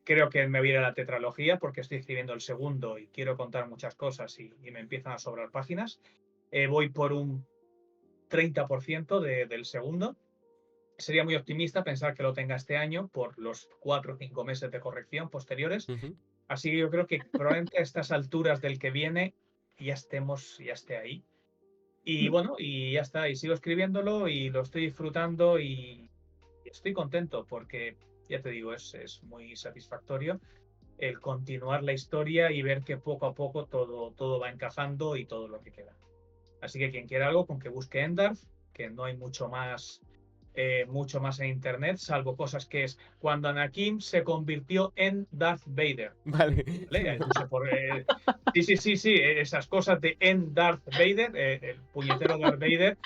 Creo que me voy a ir a la tetralogía porque estoy escribiendo el segundo y quiero contar muchas cosas y me empiezan a sobrar páginas. Voy por un 30% del segundo. Sería muy optimista pensar que lo tenga este año por los 4 o 5 meses de corrección posteriores. Ujú. Así que yo creo que probablemente a estas alturas del que viene ya esté ahí. Y bueno, y ya está. Y sigo escribiéndolo y lo estoy disfrutando y estoy contento porque, ya te digo, es muy satisfactorio el continuar la historia y ver que poco a poco todo va encajando y todo lo que queda. Así que quien quiera algo, con que busque Endarth, que no hay mucho más en internet, salvo cosas que es cuando Anakin se convirtió en Darth Vader. Vale. ¿Vale? Sí, esas cosas de en Darth Vader, el puñetero Darth Vader,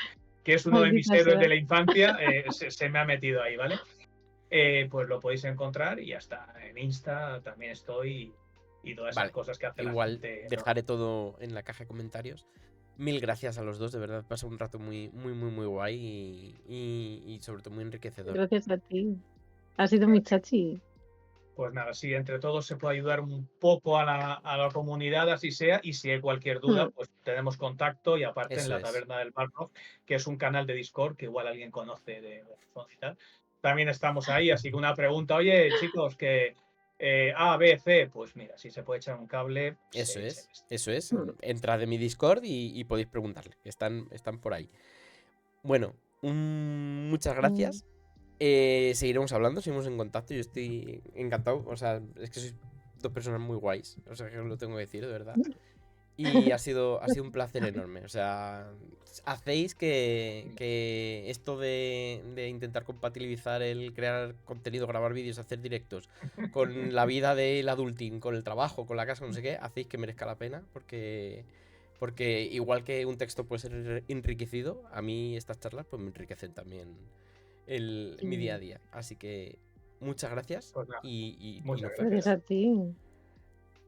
que es uno de mis Maldita héroes sea. de la infancia, se me ha metido ahí, ¿vale? Pues lo podéis encontrar y ya está. En Insta también estoy y todas esas Vale. cosas que hace Igual la gente. dejaré todo en la caja de comentarios. Mil gracias a los dos, de verdad, pasé un rato muy, muy, muy, muy guay y sobre todo muy enriquecedor. Gracias a ti. Ha sido muy chachi. Pues nada, sí, entre todos se puede ayudar un poco a la comunidad, así sea, y si hay cualquier duda, pues tenemos contacto, y aparte en Eso la es. Taberna del Barrock, que es un canal de Discord que igual alguien conoce de y tal. También estamos ahí, así que una pregunta, oye, chicos, que A, B, C, pues mira, si se puede echar un cable, Eso se es, echa. eso es. Entrad en mi Discord y podéis preguntarle, que están por ahí. Bueno, muchas gracias. Seguiremos hablando, seguimos en contacto. Yo estoy encantado. O sea, es que sois dos personas muy guays. O sea, que os lo tengo que decir, de verdad. Y ha sido un placer enorme. O sea, hacéis que esto de intentar compatibilizar el crear contenido, grabar vídeos, hacer directos con la vida del adulting, con el trabajo, con la casa, no sé qué, hacéis que merezca la pena. Porque igual que un texto puede ser enriquecido, a mí estas charlas pues me enriquecen también mi día a día. Así que muchas gracias. Pues nada, y muchas nos Gracias vemos. a ti.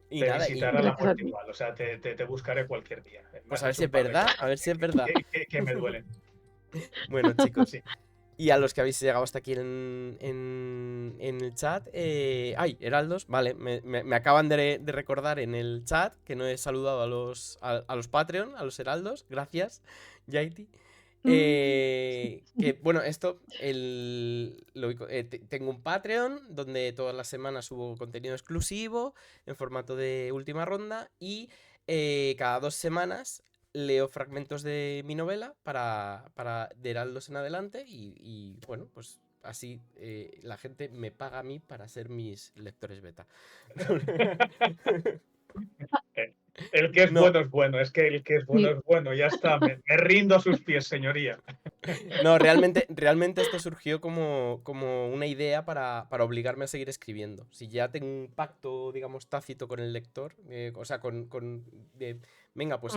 Y Te nada, visitaré a la Gracias a muerte ti. igual, o sea, te buscaré cualquier día. Me pues has a ver hecho si un es par de verdad, cosas a ver si es verdad. que me duelen. Bueno, chicos. Sí. Y a los que habéis llegado hasta aquí en el chat. Ay, Heraldos, vale. Me acaban de recordar en el chat que no he saludado a los Patreon, a los Heraldos. Gracias, Yaiti. Que bueno, esto tengo un Patreon donde todas las semanas subo contenido exclusivo en formato de última ronda, y cada 2 semanas leo fragmentos de mi novela de Heraldos en adelante, y bueno, pues así la gente me paga a mí para ser mis lectores beta. El que es No. bueno es bueno, es que el que es bueno es bueno, ya está, me rindo a sus pies, señoría. No, realmente esto surgió como una idea para obligarme a seguir escribiendo. Si ya tengo un pacto, digamos, tácito con el lector, o sea, venga, pues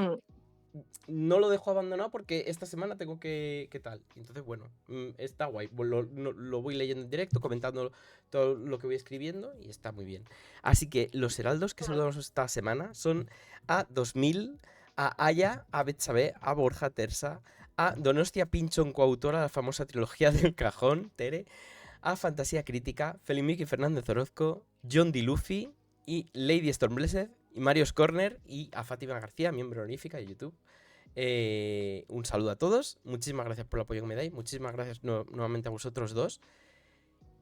no lo dejo abandonado porque esta semana tengo que tal. Entonces, bueno, está guay. Lo voy leyendo en directo, comentando todo lo que voy escribiendo, y está muy bien. Así que los heraldos que saludamos esta semana son a 2000, a Aya, a Betsabe, a Borja Tersa, a Donostia Pinchon, coautora de la famosa trilogía del cajón, Tere, a Fantasía Crítica, Felimiki Fernández Orozco, John D. Luffy y Lady Stormblessed, y Mario's Corner, y a Fátima García, miembro honorífica de YouTube. Un saludo a todos, muchísimas gracias por el apoyo que me dais, muchísimas gracias nuevamente a vosotros dos,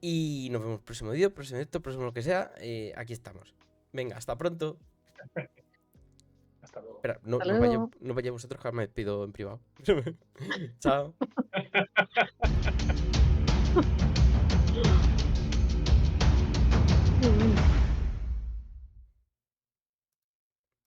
y nos vemos en el próximo vídeo, próximo directo, próximo lo que sea, aquí estamos. Venga, hasta pronto. Hasta luego. Espera, Hasta luego. no vayáis vosotros, que ahora me despido en privado. Chao. Mm.